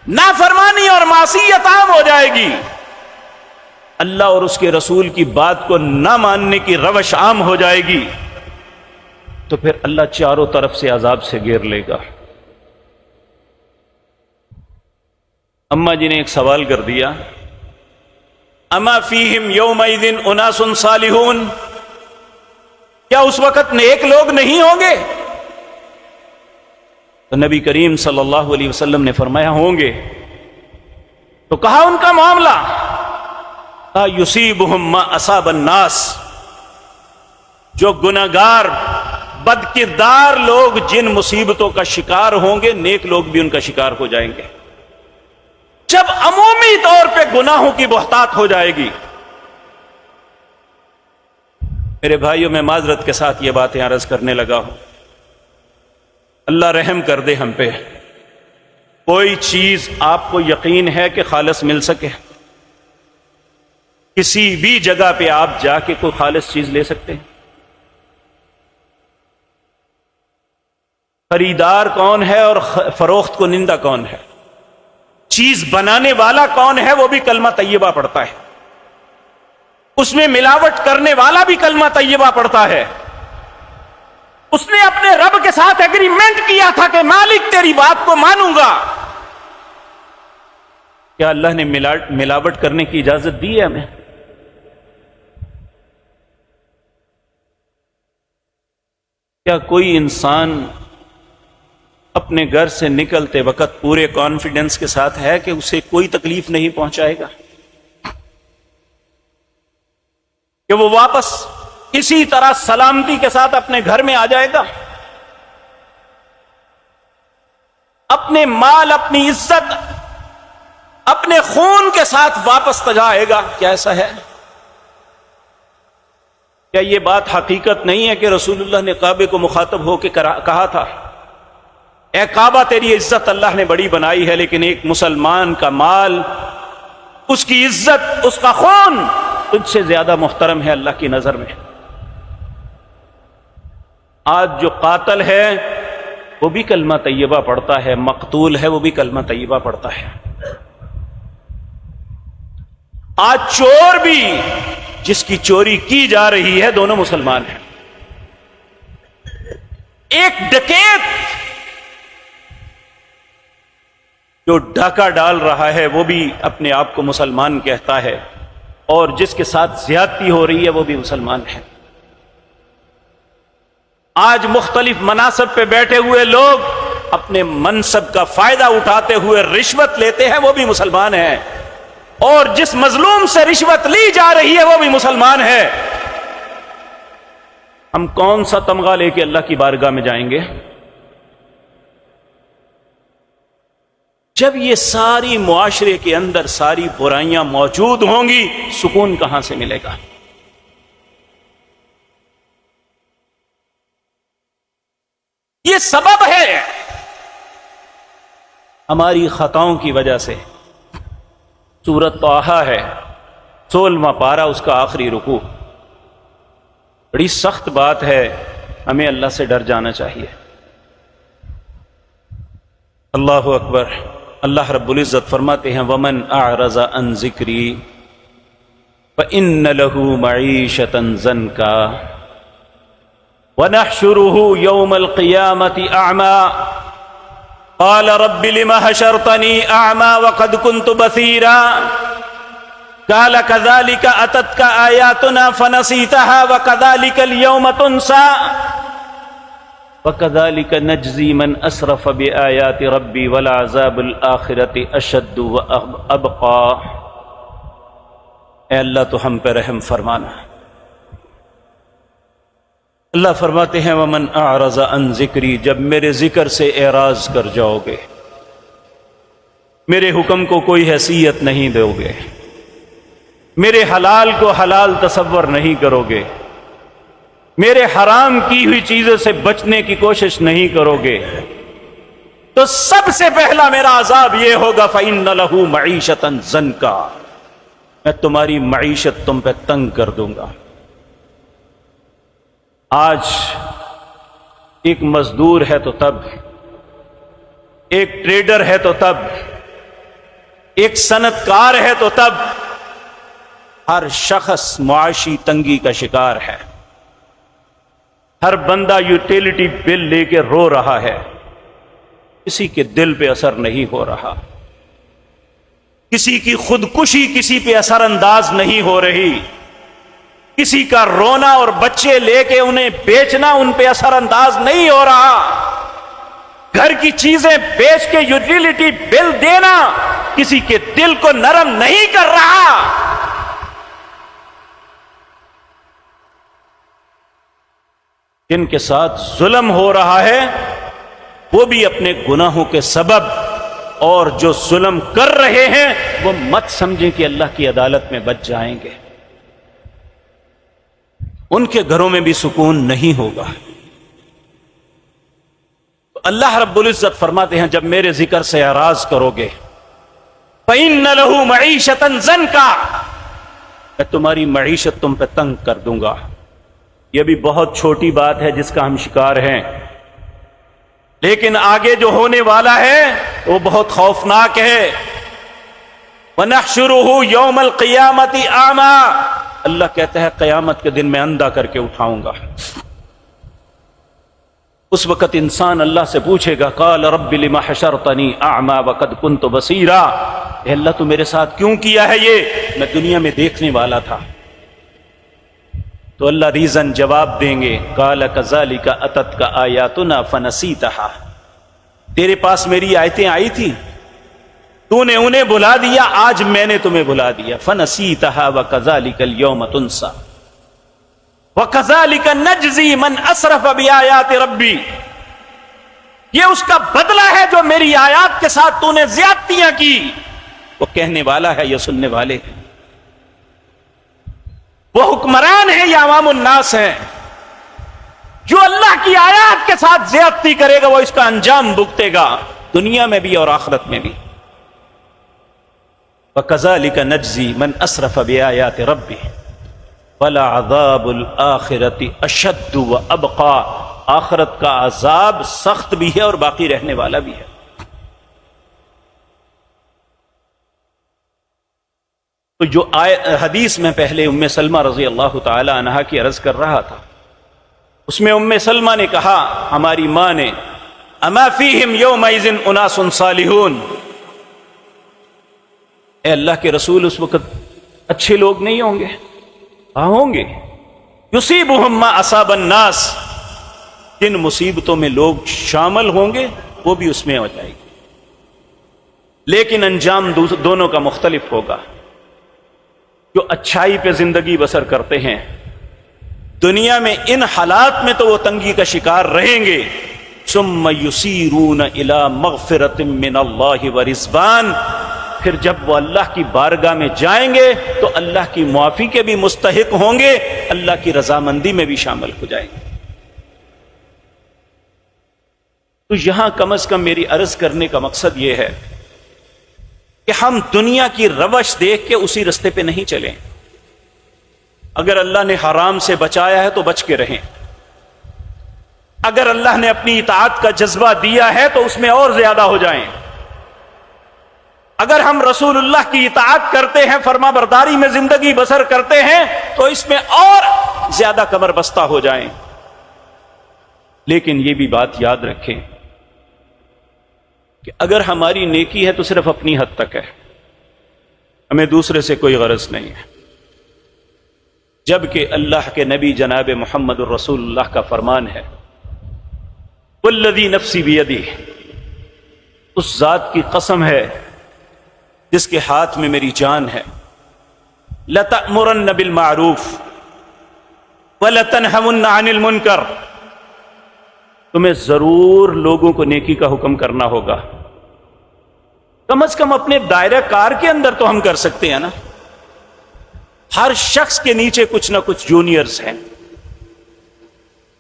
نافرمانی اور معصیت عام ہو جائے گی، اللہ اور اس کے رسول کی بات کو نہ ماننے کی روش عام ہو جائے گی، تو پھر اللہ چاروں طرف سے عذاب سے گھیر لے گا۔ اماں جی نے ایک سوال کر دیا، اما فیہم یومئذ اناس صالحون، کیا اس وقت نیک لوگ نہیں ہوں گے؟ تو نبی کریم صلی اللہ علیہ وسلم نے فرمایا ہوں گے۔ تو کہا ان کا معاملہ، یصیبہم ما اصاب الناس، جو گناہگار بد کردار لوگ جن مصیبتوں کا شکار ہوں گے، نیک لوگ بھی ان کا شکار ہو جائیں گے۔ جب عمومی طور پہ گناہوں کی بہتات ہو جائے گی، میرے بھائیوں میں معذرت کے ساتھ یہ باتیں عرض کرنے لگا ہوں، اللہ رحم کر دے ہم پہ، کوئی چیز آپ کو یقین ہے کہ خالص مل سکے؟ کسی بھی جگہ پہ آپ جا کے کوئی خالص چیز لے سکتے ہیں؟ خریدار کون ہے اور فروخت کو نندا کون ہے؟ چیز بنانے والا کون ہے؟ وہ بھی کلمہ طیبہ پڑھتا ہے، اس میں ملاوٹ کرنے والا بھی کلمہ طیبہ پڑھتا ہے، اس نے اپنے رب کے ساتھ ایگریمنٹ کیا تھا کہ مالک تیری بات کو مانوں گا۔ کیا اللہ نے ملاوٹ کرنے کی اجازت دی ہے ہمیں؟ کیا کوئی انسان اپنے گھر سے نکلتے وقت پورے کانفیڈنس کے ساتھ ہے کہ اسے کوئی تکلیف نہیں پہنچائے گا، کہ وہ واپس اسی طرح سلامتی کے ساتھ اپنے گھر میں آ جائے گا، اپنے مال، اپنی عزت، اپنے خون کے ساتھ واپس تجائے گا؟ کیا ایسا ہے؟ کیا یہ بات حقیقت نہیں ہے کہ رسول اللہ نے کعبے کو مخاطب ہو کے کہا تھا، اے کعبہ تیری عزت اللہ نے بڑی بنائی ہے، لیکن ایک مسلمان کا مال، اس کی عزت، اس کا خون تجھ سے زیادہ محترم ہے اللہ کی نظر میں۔ آج جو قاتل ہے وہ بھی کلمہ طیبہ پڑھتا ہے، مقتول ہے وہ بھی کلمہ طیبہ پڑھتا ہے۔ آج چور بھی، جس کی چوری کی جا رہی ہے، دونوں مسلمان ہیں۔ ایک ڈکیت جو ڈاکہ ڈال رہا ہے وہ بھی اپنے آپ کو مسلمان کہتا ہے، اور جس کے ساتھ زیادتی ہو رہی ہے وہ بھی مسلمان ہے۔ آج مختلف مناصب پہ بیٹھے ہوئے لوگ اپنے منصب کا فائدہ اٹھاتے ہوئے رشوت لیتے ہیں، وہ بھی مسلمان ہیں، اور جس مظلوم سے رشوت لی جا رہی ہے وہ بھی مسلمان ہے۔ ہم کون سا تمغہ لے کے اللہ کی بارگاہ میں جائیں گے؟ جب یہ ساری معاشرے کے اندر ساری برائیاں موجود ہوں گی، سکون کہاں سے ملے گا؟ یہ سبب ہے ہماری خطاؤں کی وجہ سے۔ سورۃ طٰہٰ ہے، 16واں پارہ، اس کا آخری رکوع۔ بڑی سخت بات ہے، ہمیں اللہ سے ڈر جانا چاہیے۔ اللہ اکبر۔ اللہ رب العزت فرماتے ہیں وَمَنْ أَعْرَضَ عَنْ ذِكْرِي فَإِنَّ لَهُ مَعِيشَةً ضَنْكًا وَنَحْشُرُهُ يَوْمَ الْقِيَامَةِ أَعْمَى قَالَ رَبِّ لِمَ حَشَرْتَنِي أَعْمَى وَقَدْ كُنْتُ بَصِيرًا قَالَ كَذَلِكَ أَتَتْكَ آيَاتُنَا فَنَسِيتَهَا وَكَذَلِكَ الْيَوْمَ تُنْسَى وَكَذَلِكَ نَجْزِي مَنْ أَسْرَفَ بِآيَاتِ رَبِّي وَالْعَذَابُ الْآخِرَةِ أَشَدُّ وَأَبْقَى۔ اے اللہ تو ہم پہ رحم فرمانا۔ اللہ فرماتے ہیں وَمَنْ أَعْرَضَ عَنْ ذِكْرِي، جب میرے ذکر سے اعراض کر جاؤ گے، میرے حکم کو کوئی حیثیت نہیں دو گے، میرے حلال کو حلال تصور نہیں کرو گے، میرے حرام کی ہوئی چیزوں سے بچنے کی کوشش نہیں کرو گے، تو سب سے پہلا میرا عذاب یہ ہوگا فَإِنَّ لَهُ مَعِيشَةً ضَنْكًا، میں تمہاری معیشت تم پہ تنگ کر دوں گا۔ آج ایک مزدور ہے تو تب، ایک ٹریڈر ہے تو تب، ایک صنعت کار ہے تو تب، ہر شخص معاشی تنگی کا شکار ہے۔ ہر بندہ یوٹیلیٹی بل لے کے رو رہا ہے، کسی کے دل پہ اثر نہیں ہو رہا، کسی کی خودکشی کسی پہ اثر انداز نہیں ہو رہی، کسی کا رونا اور بچے لے کے انہیں بیچنا ان پہ اثر انداز نہیں ہو رہا، گھر کی چیزیں بیچ کے یوٹیلیٹی بل دینا کسی کے دل کو نرم نہیں کر رہا۔ جن کے ساتھ ظلم ہو رہا ہے وہ بھی اپنے گناہوں کے سبب، اور جو ظلم کر رہے ہیں وہ مت سمجھیں کہ اللہ کی عدالت میں بچ جائیں گے، ان کے گھروں میں بھی سکون نہیں ہوگا۔ تو اللہ رب العزت فرماتے ہیں جب میرے ذکر سے اعراض کرو گے فَإِنَّ لَهُ مَعِيشَةً ضَنْكًا، میں تمہاری معیشت تم پہ تنگ کر دوں گا۔ یہ بھی بہت چھوٹی بات ہے جس کا ہم شکار ہیں، لیکن آگے جو ہونے والا ہے وہ بہت خوفناک ہے۔ وَنَحْشُرُهُ يَوْمَ الْقِيَامَةِ أَعْمَى، اللہ کہتا ہے قیامت کے دن میں اندھا کر کے اٹھاؤں گا۔ اس وقت انسان اللہ سے پوچھے گا قال رب لم حشرتنی اعمی وقد كنت بصیرا، اے اللہ تو میرے ساتھ کیوں کیا ہے یہ، میں دنیا میں دیکھنے والا تھا۔ تو اللہ ریزن جواب دیں گے قال كذلك اتتك آیاتنا فنسیتها، تیرے پاس میری آیتیں آئی تھی، تو نے انہیں بھلا دیا، آج میں نے تمہیں بھلا دیا۔ فَنَسِيتَهَا وَكَذَلِكَ الْيَوْمَ تُنسَى وَكَذَلِكَ نَجْزِي مَنْ أَسْرَفَ بِآيَاتِ رَبِّي، یہ اس کا بدلہ ہے جو میری آیات کے ساتھ تو نے زیادتیاں کی۔ وہ کہنے والا ہے یا سننے والے ہیں؟ وہ حکمران ہیں یا عوام الناس ہیں؟ جو اللہ کی آیات کے ساتھ زیادتی کرے گا وہ اس کا انجام بھگتے گا، دنیا میں بھی اور آخرت میں بھی۔ وَكَذَلِكَ نَجْزِي مَنْ أَسْرَفَ بِآيَاتِ رَبِّهِ وَلَعَذَابُ الْآخِرَةِ أَشَدُّ وَأَبْقَىٰ، آخرت کا عذاب سخت بھی ہے اور باقی رہنے والا بھی ہے۔ تو جو حدیث میں پہلے ام سلمہ رضی اللہ تعالی عنہا کی عرض کر رہا تھا، اس میں ام سلمہ نے کہا، ہماری ماں نے، اما فیہم یومئذ اناس صالحون، اے اللہ کے رسول اس وقت اچھے لوگ نہیں ہوں گے؟ ہاں ہوں گے۔ یصیبہم ما اصاب الناس، جن مصیبتوں میں لوگ شامل ہوں گے وہ بھی اس میں ہو جائے گی، لیکن انجام دونوں کا مختلف ہوگا۔ جو اچھائی پہ زندگی بسر کرتے ہیں دنیا میں ان حالات میں تو وہ تنگی کا شکار رہیں گے، ثم یسیرون الی مغفرۃ من اللہ ورضوان، پھر جب وہ اللہ کی بارگاہ میں جائیں گے تو اللہ کی معافی کے بھی مستحق ہوں گے، اللہ کی رضامندی میں بھی شامل ہو جائیں گے۔ تو یہاں کم از کم میری عرض کرنے کا مقصد یہ ہے کہ ہم دنیا کی روش دیکھ کے اسی رستے پہ نہیں چلیں۔ اگر اللہ نے حرام سے بچایا ہے تو بچ کے رہیں، اگر اللہ نے اپنی اطاعت کا جذبہ دیا ہے تو اس میں اور زیادہ ہو جائیں، اگر ہم رسول اللہ کی اطاعت کرتے ہیں، فرما برداری میں زندگی بسر کرتے ہیں تو اس میں اور زیادہ کمر بستہ ہو جائیں۔ لیکن یہ بھی بات یاد رکھیں کہ اگر ہماری نیکی ہے تو صرف اپنی حد تک ہے، ہمیں دوسرے سے کوئی غرض نہیں ہے، جبکہ اللہ کے نبی جناب محمد الرسول اللہ کا فرمان ہے، والذی نفسی بیدہ، اس ذات کی قسم ہے جس کے ہاتھ میں میری جان ہے، لتأمرن بالمعروف ولتنہون عن المنکر، تمہیں ضرور لوگوں کو نیکی کا حکم کرنا ہوگا۔ کم از کم اپنے دائرہ کار کے اندر تو ہم کر سکتے ہیں نا۔ ہر شخص کے نیچے کچھ نہ کچھ جونیئرز ہیں،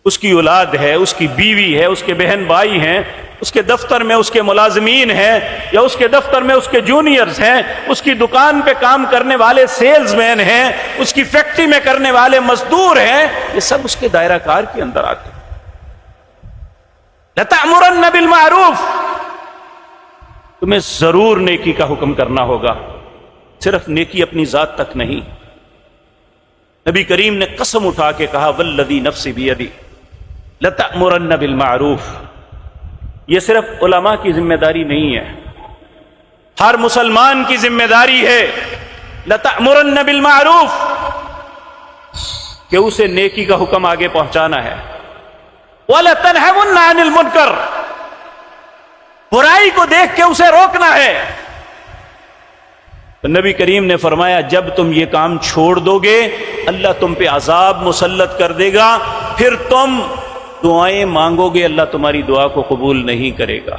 اس کی اولاد ہے، اس کی بیوی ہے، اس کے بہن بھائی ہیں، اس کے دفتر میں اس کے ملازمین ہیں، یا اس کے دفتر میں اس کے جونیئرز ہیں، اس کی دکان پہ کام کرنے والے سیلز مین ہیں، اس کی فیکٹری میں کرنے والے مزدور ہیں، یہ سب اس کے دائرہ کار کے اندر آتے ہیں۔ لَتَأْمُرَنَّ بِالْمَعْرُوفِ، تمہیں ضرور نیکی کا حکم کرنا ہوگا، صرف نیکی اپنی ذات تک نہیں۔ نبی کریم نے قسم اٹھا کے کہا، وَالَّذِي نَفْسِ بِيَدِهِ لَتَأْمُرَنَّ بِالْمَعْرُوفِ، یہ صرف علماء کی ذمہ داری نہیں ہے، ہر مسلمان کی ذمہ داری ہے، لَتَأْمُرَنَّ بِالْمَعْرُوفِ، کہ اسے نیکی کا حکم آگے پہنچانا ہے، وَلَتَنْهُونَ عَنِ الْمُنْكَرِ، برائی کو دیکھ کے اسے روکنا ہے۔ تو نبی کریم نے فرمایا، جب تم یہ کام چھوڑ دو گے اللہ تم پہ عذاب مسلط کر دے گا، پھر تم دعائیں مانگو گے اللہ تمہاری دعا کو قبول نہیں کرے گا۔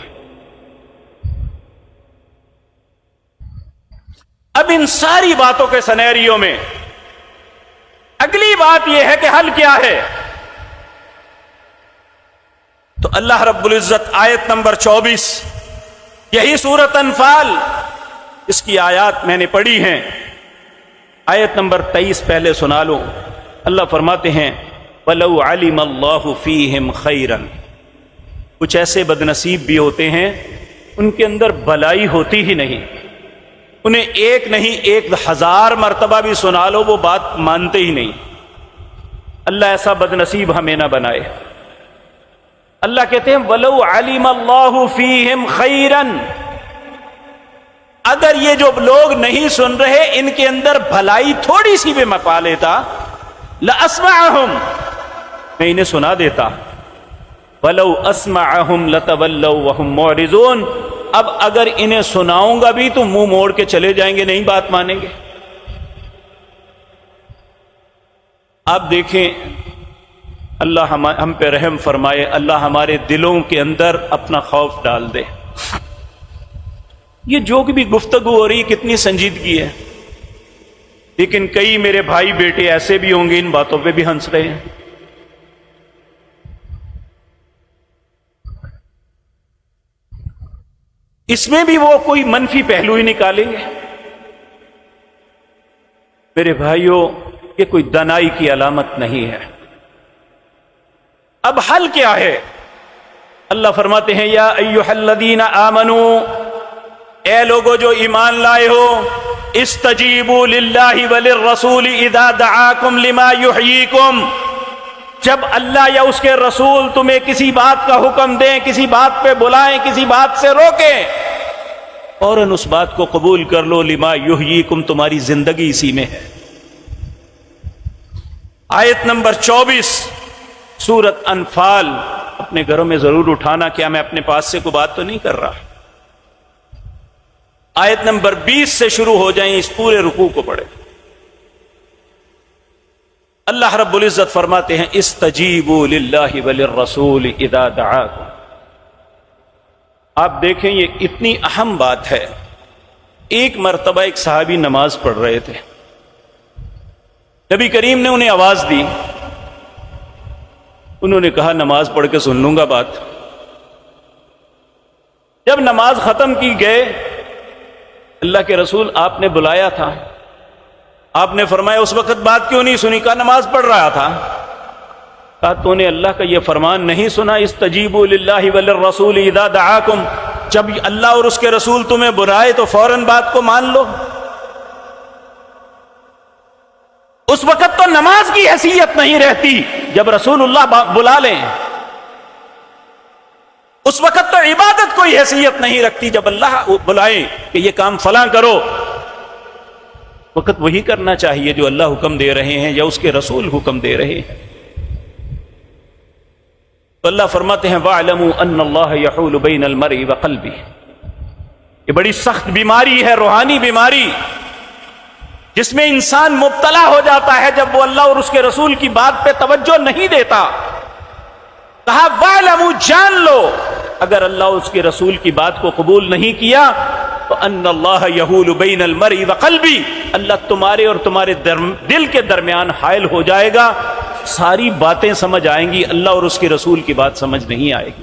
اب ان ساری باتوں کے سینیریو میں اگلی بات یہ ہے کہ حل کیا ہے؟ تو اللہ رب العزت آیت نمبر 24، یہی سورۃ انفال، اس کی آیات میں نے پڑھی ہیں، آیت نمبر 23 پہلے سنا لوں۔ اللہ فرماتے ہیں، وَلَوْ عَلِمَ اللَّهُ فِيهِمْ خَيْرًا، کچھ ایسے بدنصیب بھی ہوتے ہیں ان کے اندر بھلائی ہوتی ہی نہیں، انہیں ایک نہیں 1000 مرتبہ بھی سنا لو وہ بات مانتے ہی نہیں۔ اللہ ایسا بدنصیب ہمیں نہ بنائے۔ اللہ کہتے ہیں وَلَوْ عَلِمَ اللَّهُ فِيهِمْ خَيْرًا، اگر یہ جو لوگ نہیں سن رہے ان کے اندر بھلائی تھوڑی سی بھی پا لیتا، لَأَسْمَعَهُمْ، میں انہیں سنا دیتا، وَلَوْ أَسْمَعَهُمْ لَتَوَلَّوْا وَهُمْ مُعْرِضُونَ، اب اگر انہیں سناؤں گا بھی تو منہ موڑ کے چلے جائیں گے، نہیں بات مانیں گے۔ آپ دیکھیں اللہ ہم پہ رحم فرمائے، اللہ ہمارے دلوں کے اندر اپنا خوف ڈال دے۔ یہ جو بھی گفتگو ہو رہی کتنی سنجیدگی ہے، لیکن کئی میرے بھائی بیٹے ایسے بھی ہوں گے ان باتوں پہ بھی ہنس رہے ہیں۔ اس میں بھی وہ کوئی منفی پہلو ہی نکالیں گے۔ میرے بھائیوں، یہ کوئی دانائی کی علامت نہیں ہے۔ اب حل کیا ہے؟ اللہ فرماتے ہیں یا ایھا الذین آمنو، اے لوگو جو ایمان لائے ہو، استجیبوا للہ وللرسول اذا دعاکم لما یحییکم، جب اللہ یا اس کے رسول تمہیں کسی بات کا حکم دیں، کسی بات پہ بلائیں، کسی بات سے روکیں، فوراً اس بات کو قبول کر لو۔ لما یحییکم، تمہاری زندگی اسی میں ہے۔ آیت نمبر 24 سورۃ انفال، اپنے گھروں میں ضرور اٹھانا، کیا میں اپنے پاس سے کوئی بات تو نہیں کر رہا۔ آیت نمبر 20 سے شروع ہو جائیں، اس پورے رکوع کو پڑھیں۔ اللہ رب العزت فرماتے ہیں استجیبوا للہ وللرسول اذا دعاکم۔ آپ دیکھیں یہ اتنی اہم بات ہے۔ ایک مرتبہ ایک صحابی نماز پڑھ رہے تھے، نبی کریم نے انہیں آواز دی، انہوں نے کہا نماز پڑھ کے سن لوں گا بات۔ جب نماز ختم کی گئے، اللہ کے رسول آپ نے بلایا تھا، آپ نے فرمایا اس وقت بات کیوں نہیں سنی؟ کہا نماز پڑھ رہا تھا۔ کہا تو نے اللہ کا یہ فرمان نہیں سنا استجیبوا للہ وللرسول اذا دعاکم، جب اللہ اور اس کے رسول تمہیں بلائے تو فوراً بات کو مان لو۔ اس وقت تو نماز کی حیثیت نہیں رہتی جب رسول اللہ بلا لیں، اس وقت تو عبادت کوئی حیثیت نہیں رکھتی جب اللہ بلائیں کہ یہ کام فلاں کرو، وقت وہی کرنا چاہیے جو اللہ حکم دے رہے ہیں یا اس کے رسول حکم دے رہے ہیں۔ تو اللہ فرماتے ہیں وَاعْلَمُوا أَنَّ اللَّهَ يَحُولُ بَيْنَ الْمَرْءِ وَقَلْبِهِ، یہ بڑی سخت بیماری ہے، روحانی بیماری، جس میں انسان مبتلا ہو جاتا ہے جب وہ اللہ اور اس کے رسول کی بات پہ توجہ نہیں دیتا۔ کہا وَاعْلَمُوا، جان لو، اگر اللہ اور اس کے رسول کی بات کو قبول نہیں کیا تو ان اللہ یحول بین المرء وقلبی، اللہ تمہارے اور تمہارے دل کے درمیان حائل ہو جائے گا، ساری باتیں سمجھ آئیں گی، اللہ اور اس کے رسول کی بات سمجھ نہیں آئے گی۔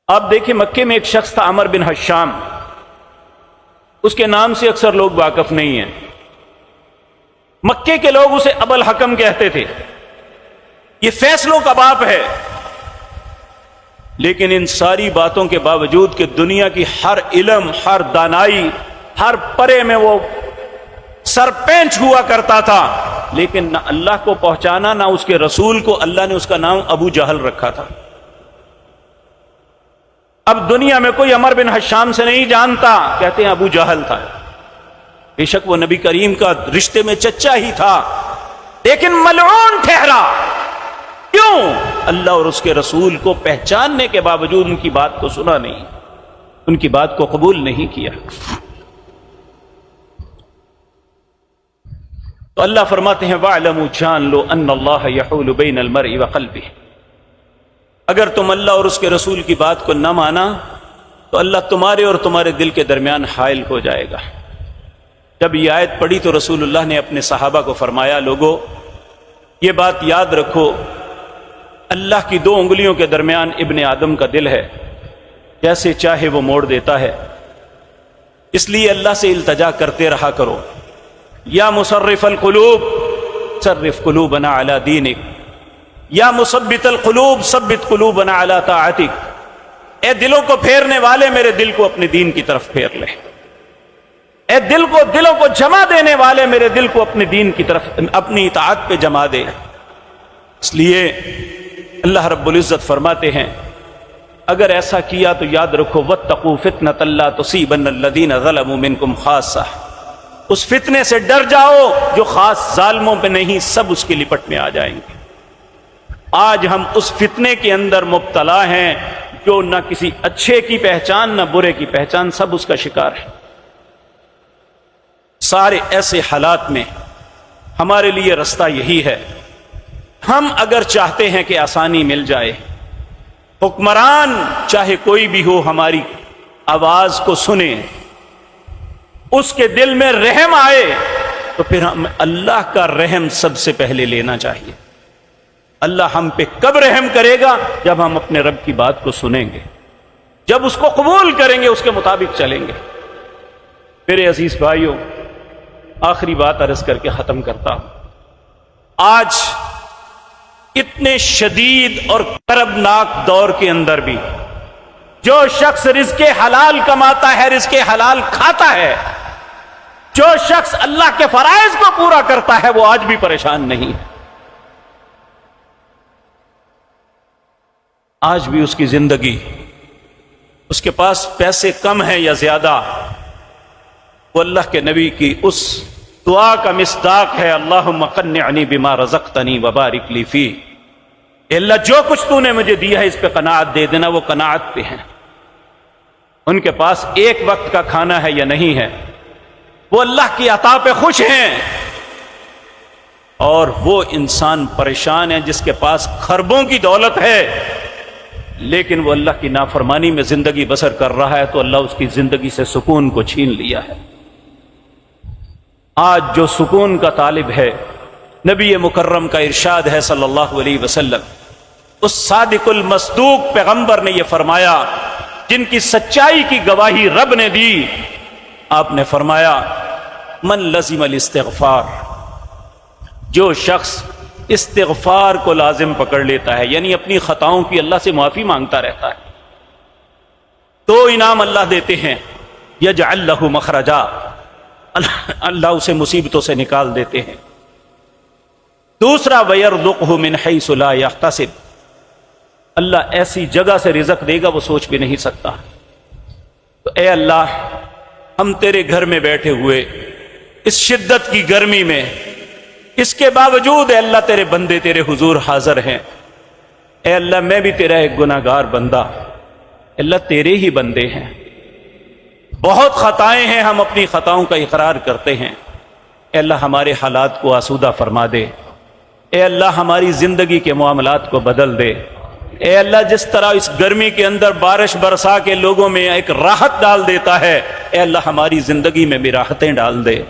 آپ دیکھیں مکے میں ایک شخص تھا عمر بن حشام، اس کے نام سے اکثر لوگ واقف نہیں ہیں۔ مکے کے لوگ اسے ابو الحکم کہتے تھے، یہ فیصلوں کا باپ ہے، لیکن ان ساری باتوں کے باوجود کہ دنیا کی ہر علم، ہر دانائی، ہر پرے میں وہ سرپینچ ہوا کرتا تھا، لیکن نہ اللہ کو پہنچانا نہ اس کے رسول کو، اللہ نے اس کا نام ابو جہل رکھا تھا۔ اب دنیا میں کوئی عمر بن حشام سے نہیں جانتا، کہتے ہیں ابو جہل تھا، بے شک وہ نبی کریم کا رشتے میں چچا ہی تھا، لیکن ملعون ٹھہرا۔ کیوں؟ اللہ اور اس کے رسول کو پہچاننے کے باوجود ان کی بات کو سنا نہیں، ان کی بات کو قبول نہیں کیا۔ تو اللہ فرماتے ہیں وَاعْلَمُوا، جان لو، ان اللہ یحول بین المرء وقلبہ، اگر تم اللہ اور اس کے رسول کی بات کو نہ مانا تو اللہ تمہارے اور تمہارے دل کے درمیان حائل ہو جائے گا۔ جب یہ آیت پڑھی تو رسول اللہ نے اپنے صحابہ کو فرمایا لوگو یہ بات یاد رکھو، اللہ کی دو انگلیوں کے درمیان ابن آدم کا دل ہے، جیسے چاہے وہ موڑ دیتا ہے، اس لیے اللہ سے التجا کرتے رہا کرو، یا مصرف القلوب صرف قلوبنا علی دینک، یا مثبت القلوب ثبت قلوبنا علی طاعتک، اے دلوں کو پھیرنے والے میرے دل کو اپنے دین کی طرف پھیر لے، اے دلوں کو جمع دینے والے میرے دل کو اپنے دین کی طرف، اپنی اطاعت پہ جمع دے۔ اس لیے اللہ رب العزت فرماتے ہیں اگر ایسا کیا تو یاد رکھو واتقوا فتنۃ لا تصیبن الذین ظلموا منکم خاصہ، اس فتنے سے ڈر جاؤ جو خاص ظالموں پہ نہیں، سب اس کی لپٹ میں آ جائیں گے۔ آج ہم اس فتنے کے اندر مبتلا ہیں جو نہ کسی اچھے کی پہچان نہ برے کی پہچان، سب اس کا شکار ہے۔ سارے ایسے حالات میں ہمارے لیے رستہ یہی ہے، ہم اگر چاہتے ہیں کہ آسانی مل جائے، حکمران چاہے کوئی بھی ہو ہماری آواز کو سنے، اس کے دل میں رحم آئے، تو پھر ہم اللہ کا رحم سب سے پہلے لینا چاہیے۔ اللہ ہم پہ کب رحم کرے گا؟ جب ہم اپنے رب کی بات کو سنیں گے، جب اس کو قبول کریں گے، اس کے مطابق چلیں گے۔ میرے عزیز بھائیوں، آخری بات عرض کر کے ختم کرتا ہوں۔ آج اتنے شدید اور کربناک دور کے اندر بھی جو شخص رزق حلال کماتا ہے، رزق حلال کھاتا ہے، جو شخص اللہ کے فرائض کو پورا کرتا ہے، وہ آج بھی پریشان نہیں ہے۔ آج بھی اس کی زندگی، اس کے پاس پیسے کم ہیں یا زیادہ، وہ اللہ کے نبی کی اس دعا کا مصداق ہے، اللہم قنعنی بما رزقتنی وبارک لی فیہ۔ اے اللہ، جو کچھ تو نے مجھے دیا ہے اس پہ قناعت دے دینا۔ وہ قناعت پہ ہیں، ان کے پاس ایک وقت کا کھانا ہے یا نہیں ہے، وہ اللہ کی عطا پہ خوش ہیں۔ اور وہ انسان پریشان ہے جس کے پاس خربوں کی دولت ہے لیکن وہ اللہ کی نافرمانی میں زندگی بسر کر رہا ہے، تو اللہ اس کی زندگی سے سکون کو چھین لیا ہے۔ آج جو سکون کا طالب ہے، نبی مکرم کا ارشاد ہے صلی اللہ علیہ وسلم، اس صادق المصدوق پیغمبر نے یہ فرمایا جن کی سچائی کی گواہی رب نے دی۔ آپ نے فرمایا، من لزم الاستغفار، جو شخص استغفار کو لازم پکڑ لیتا ہے، یعنی اپنی خطاؤں کی اللہ سے معافی مانگتا رہتا ہے، تو انعام اللہ دیتے ہیں، یجعل لہ مخرجا، اللہ اسے مصیبتوں سے نکال دیتے ہیں۔ دوسرا، وَيَرْزُقْهُ مِنْ حَيْثُ لَا يَحْتَسِبُ، اللہ ایسی جگہ سے رزق دے گا وہ سوچ بھی نہیں سکتا۔ تو اے اللہ، ہم تیرے گھر میں بیٹھے ہوئے اس شدت کی گرمی میں، اس کے باوجود اے اللہ تیرے بندے تیرے حضور حاضر ہیں۔ اے اللہ، میں بھی تیرا ایک گناہ گار بندہ، اللہ تیرے ہی بندے ہیں، بہت خطائیں ہیں، ہم اپنی خطاؤں کا اقرار کرتے ہیں۔ اے اللہ، ہمارے حالات کو آسودہ فرما دے۔ اے اللہ، ہماری زندگی کے معاملات کو بدل دے۔ اے اللہ، جس طرح اس گرمی کے اندر بارش برسا کے لوگوں میں ایک راحت ڈال دیتا ہے، اے اللہ ہماری زندگی میں بھی راحتیں ڈال دے۔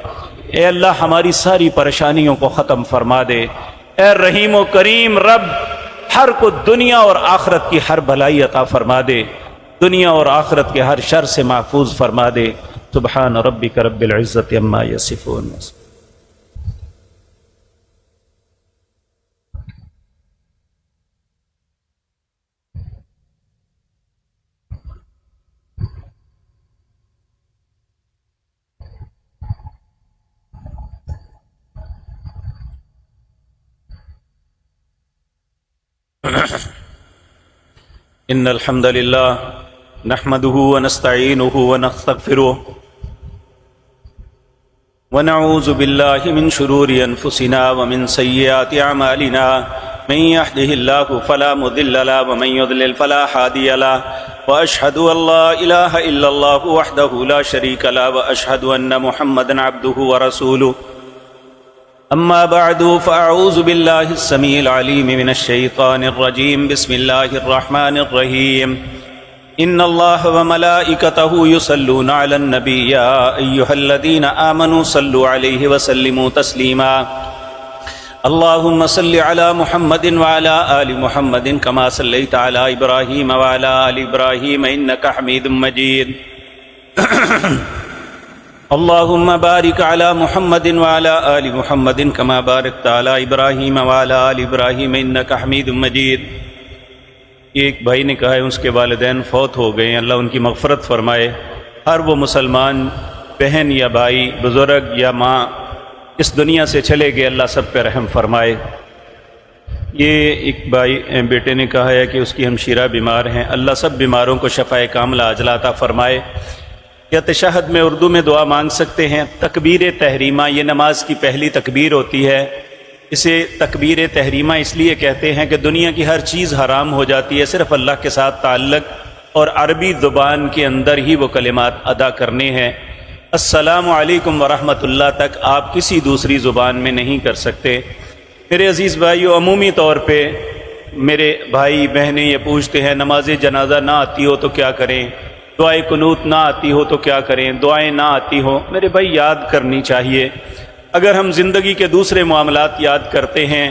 اے اللہ، ہماری ساری پریشانیوں کو ختم فرما دے۔ اے رحیم و کریم رب، ہر کو دنیا اور آخرت کی ہر بھلائی عطا فرما دے، دنیا اور آخرت کے ہر شر سے محفوظ فرما دے۔ سبحان ربک رب العزت عما یصفون۔ ان الحمد للہ نحمده ونستعینه ونستغفره ونعوذ باللہ من شرور انفسنا ومن سیئات اعمالنا، من يهده الله فلا مضل له ومن يضلل فلا هادي له، واشهد ان لا اله الا الله وحده لا شريك له، واشهد ان محمدا عبده ورسوله۔ اما بعد فاعوذ باللہ السمیع العلیم من الشیطان الرجیم، بسم اللہ الرحمن الرحیم۔ ان اللہ وملائکتہ یصلون علی النبی یا ایہا الذین آمنوا صلوا علیہ وسلموا تسلیما۔ اللہم صل علی محمد وعلی آل محمد کما صلیت علی ابراہیم وعلی آل ابراہیم انک حمید مجید۔ اللہم بارک علی محمد وعلی آل محمد کما بارکت علی ابراہیم وعلی آل ابراہیم انک حمید مجید۔ ایک بھائی نے کہا ہے اس کے والدین فوت ہو گئے ہیں، اللہ ان کی مغفرت فرمائے۔ ہر وہ مسلمان بہن یا بھائی، بزرگ یا ماں اس دنیا سے چلے گئے، اللہ سب پہ رحم فرمائے۔ یہ ایک بھائی بیٹے نے کہا ہے کہ اس کی ہمشیرہ بیمار ہیں، اللہ سب بیماروں کو شفائے کاملہ عاجلہ عطا فرمائے۔ یا تشہد میں اردو میں دعا مانگ سکتے ہیں۔ تکبیر تحریمہ، یہ نماز کی پہلی تکبیر ہوتی ہے، اسے تکبیر تحریمہ اس لیے کہتے ہیں کہ دنیا کی ہر چیز حرام ہو جاتی ہے، صرف اللہ کے ساتھ تعلق اور عربی زبان کے اندر ہی وہ کلمات ادا کرنے ہیں۔ السلام علیکم ورحمۃ اللہ تک آپ کسی دوسری زبان میں نہیں کر سکتے۔ میرے عزیز بھائیو، عمومی طور پہ میرے بھائی بہنیں یہ پوچھتے ہیں نماز جنازہ نہ آتی ہو تو کیا کریں، دعائے قنوت نہ آتی ہو تو کیا کریں، دعائیں نہ آتی ہو۔ میرے بھائی یاد کرنی چاہیے، اگر ہم زندگی کے دوسرے معاملات یاد کرتے ہیں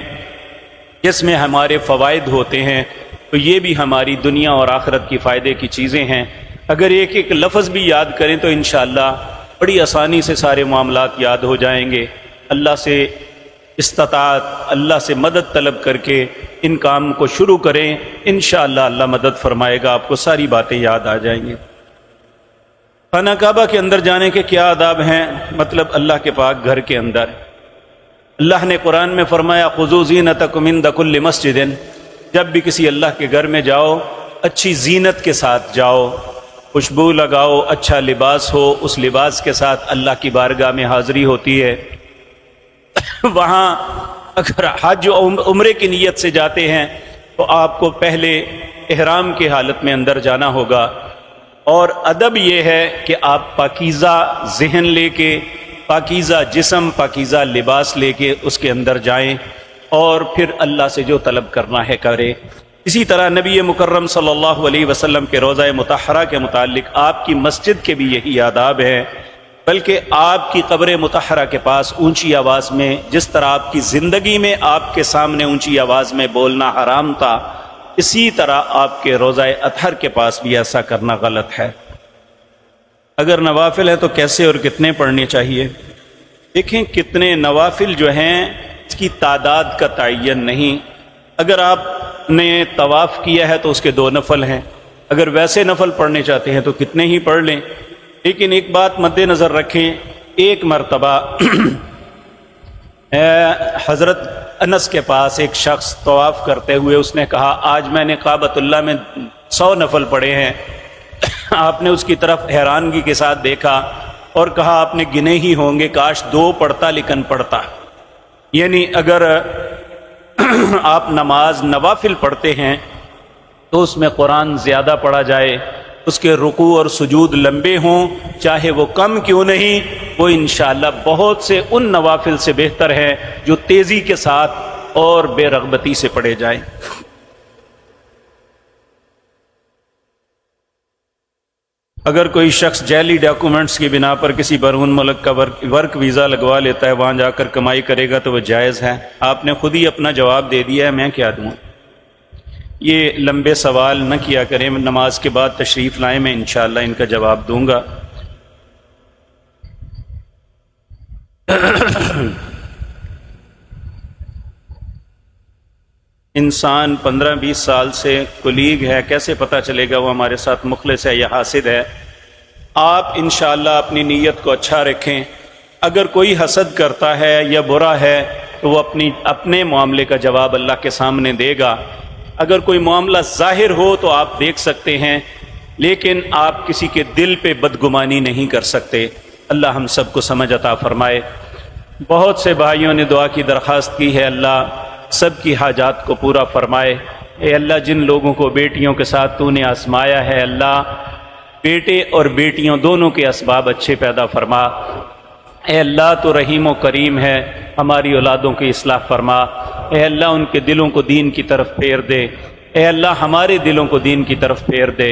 جس میں ہمارے فوائد ہوتے ہیں تو یہ بھی ہماری دنیا اور آخرت کی فائدے کی چیزیں ہیں۔ اگر ایک ایک لفظ بھی یاد کریں تو انشاءاللہ بڑی آسانی سے سارے معاملات یاد ہو جائیں گے۔ اللہ سے استطاعت، اللہ سے مدد طلب کر کے ان کام کو شروع کریں، انشاءاللہ اللہ مدد فرمائے گا، آپ کو ساری باتیں یاد آ جائیں گی۔ خانہ کعبہ کے اندر جانے کے کیا آداب ہیں؟ مطلب اللہ کے پاک گھر کے اندر اللہ نے قرآن میں فرمایا خذوا زینتکم عند کل مسجد، جب بھی کسی اللہ کے گھر میں جاؤ اچھی زینت کے ساتھ جاؤ، خوشبو لگاؤ، اچھا لباس ہو، اس لباس کے ساتھ اللہ کی بارگاہ میں حاضری ہوتی ہے۔ وہاں اگر حج و عمرے کی نیت سے جاتے ہیں تو آپ کو پہلے احرام کی حالت میں اندر جانا ہوگا، اور ادب یہ ہے کہ آپ پاکیزہ ذہن لے کے، پاکیزہ جسم، پاکیزہ لباس لے کے اس کے اندر جائیں اور پھر اللہ سے جو طلب کرنا ہے کرے۔ اسی طرح نبی مکرم صلی اللہ علیہ وسلم کے روضہ مطہرہ کے متعلق آپ کی مسجد کے بھی یہی آداب ہیں، بلکہ آپ کی قبر مطہرہ کے پاس اونچی آواز میں، جس طرح آپ کی زندگی میں آپ کے سامنے اونچی آواز میں بولنا حرام تھا، اسی طرح آپ کے روضہ اطہر کے پاس بھی ایسا کرنا غلط ہے۔ اگر نوافل ہے تو کیسے اور کتنے پڑھنے چاہیے؟ دیکھیں کتنے نوافل جو ہیں اس کی تعداد کا تعین نہیں۔ اگر آپ نے طواف کیا ہے تو اس کے 2 نفل ہیں، اگر ویسے نفل پڑھنے چاہتے ہیں تو کتنے ہی پڑھ لیں، لیکن ایک بات مد نظر رکھیں، ایک مرتبہ حضرت انس کے پاس ایک شخص طواف کرتے ہوئے اس نے کہا آج میں نے کعبۃ اللہ میں 100 نفل پڑھے ہیں۔ آپ نے اس کی طرف حیرانگی کے ساتھ دیکھا اور کہا آپ نے گنے ہی ہوں گے، کاش 2 پڑھتا لیکن پڑھتا۔ یعنی اگر آپ نماز نوافل پڑھتے ہیں تو اس میں قرآن زیادہ پڑھا جائے، اس کے رکوع اور سجود لمبے ہوں، چاہے وہ کم کیوں نہیں، وہ انشاءاللہ بہت سے ان نوافل سے بہتر ہے جو تیزی کے ساتھ اور بے رغبتی سے پڑھے جائیں۔ اگر کوئی شخص جعلی ڈاکومنٹس کی بنا پر کسی بیرون ملک کا ورک ویزا لگوا لیتا ہے، وہاں جا کر کمائی کرے گا تو وہ جائز ہے؟ آپ نے خود ہی اپنا جواب دے دیا ہے، میں کیا دوں؟ یہ لمبے سوال نہ کیا کریں، نماز کے بعد تشریف لائیں، میں انشاءاللہ ان کا جواب دوں گا۔ انسان 15-20 سال سے کولیگ ہے، کیسے پتہ چلے گا وہ ہمارے ساتھ مخلص ہے یا حاسد ہے؟ آپ انشاءاللہ اپنی نیت کو اچھا رکھیں، اگر کوئی حسد کرتا ہے یا برا ہے تو وہ اپنے معاملے کا جواب اللہ کے سامنے دے گا۔ اگر کوئی معاملہ ظاہر ہو تو آپ دیکھ سکتے ہیں، لیکن آپ کسی کے دل پہ بدگمانی نہیں کر سکتے۔ اللہ ہم سب کو سمجھ عطا فرمائے۔ بہت سے بھائیوں نے دعا کی درخواست کی ہے، اللہ سب کی حاجات کو پورا فرمائے۔ اے اللہ جن لوگوں کو بیٹیوں کے ساتھ تو نے آزمایا ہے، اللہ بیٹے اور بیٹیوں دونوں کے اسباب اچھے پیدا فرما۔ اے اللہ تو رحیم و کریم ہے، ہماری اولادوں کی اصلاح فرما۔ اے اللہ ان کے دلوں کو دین کی طرف پھیر دے۔ اے اللہ ہمارے دلوں کو دین کی طرف پھیر دے۔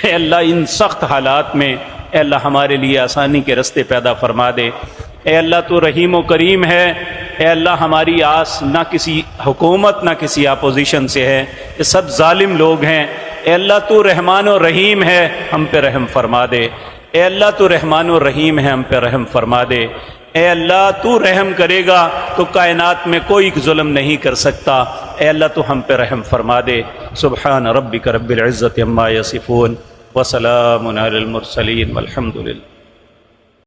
اے اللہ ان سخت حالات میں اے اللہ ہمارے لیے آسانی کے رستے پیدا فرما دے۔ اے اللہ تو رحیم و کریم ہے، اے اللہ ہماری آس نہ کسی حکومت نہ کسی اپوزیشن سے ہے، یہ سب ظالم لوگ ہیں۔ اے اللہ تو رحمان و رحیم ہے، ہم پہ رحم فرما دے۔ اے اللہ تو رحمان و رحیم ہے، ہم پہ رحم فرما دے۔ اے اللہ تو رحم کرے گا تو کائنات میں کوئی ظلم نہیں کر سکتا۔ اے اللہ تو ہم پہ رحم فرما دے۔ سبحان ربک رب العزت عما یصفون وسلام علی المرسلین والحمد للہ۔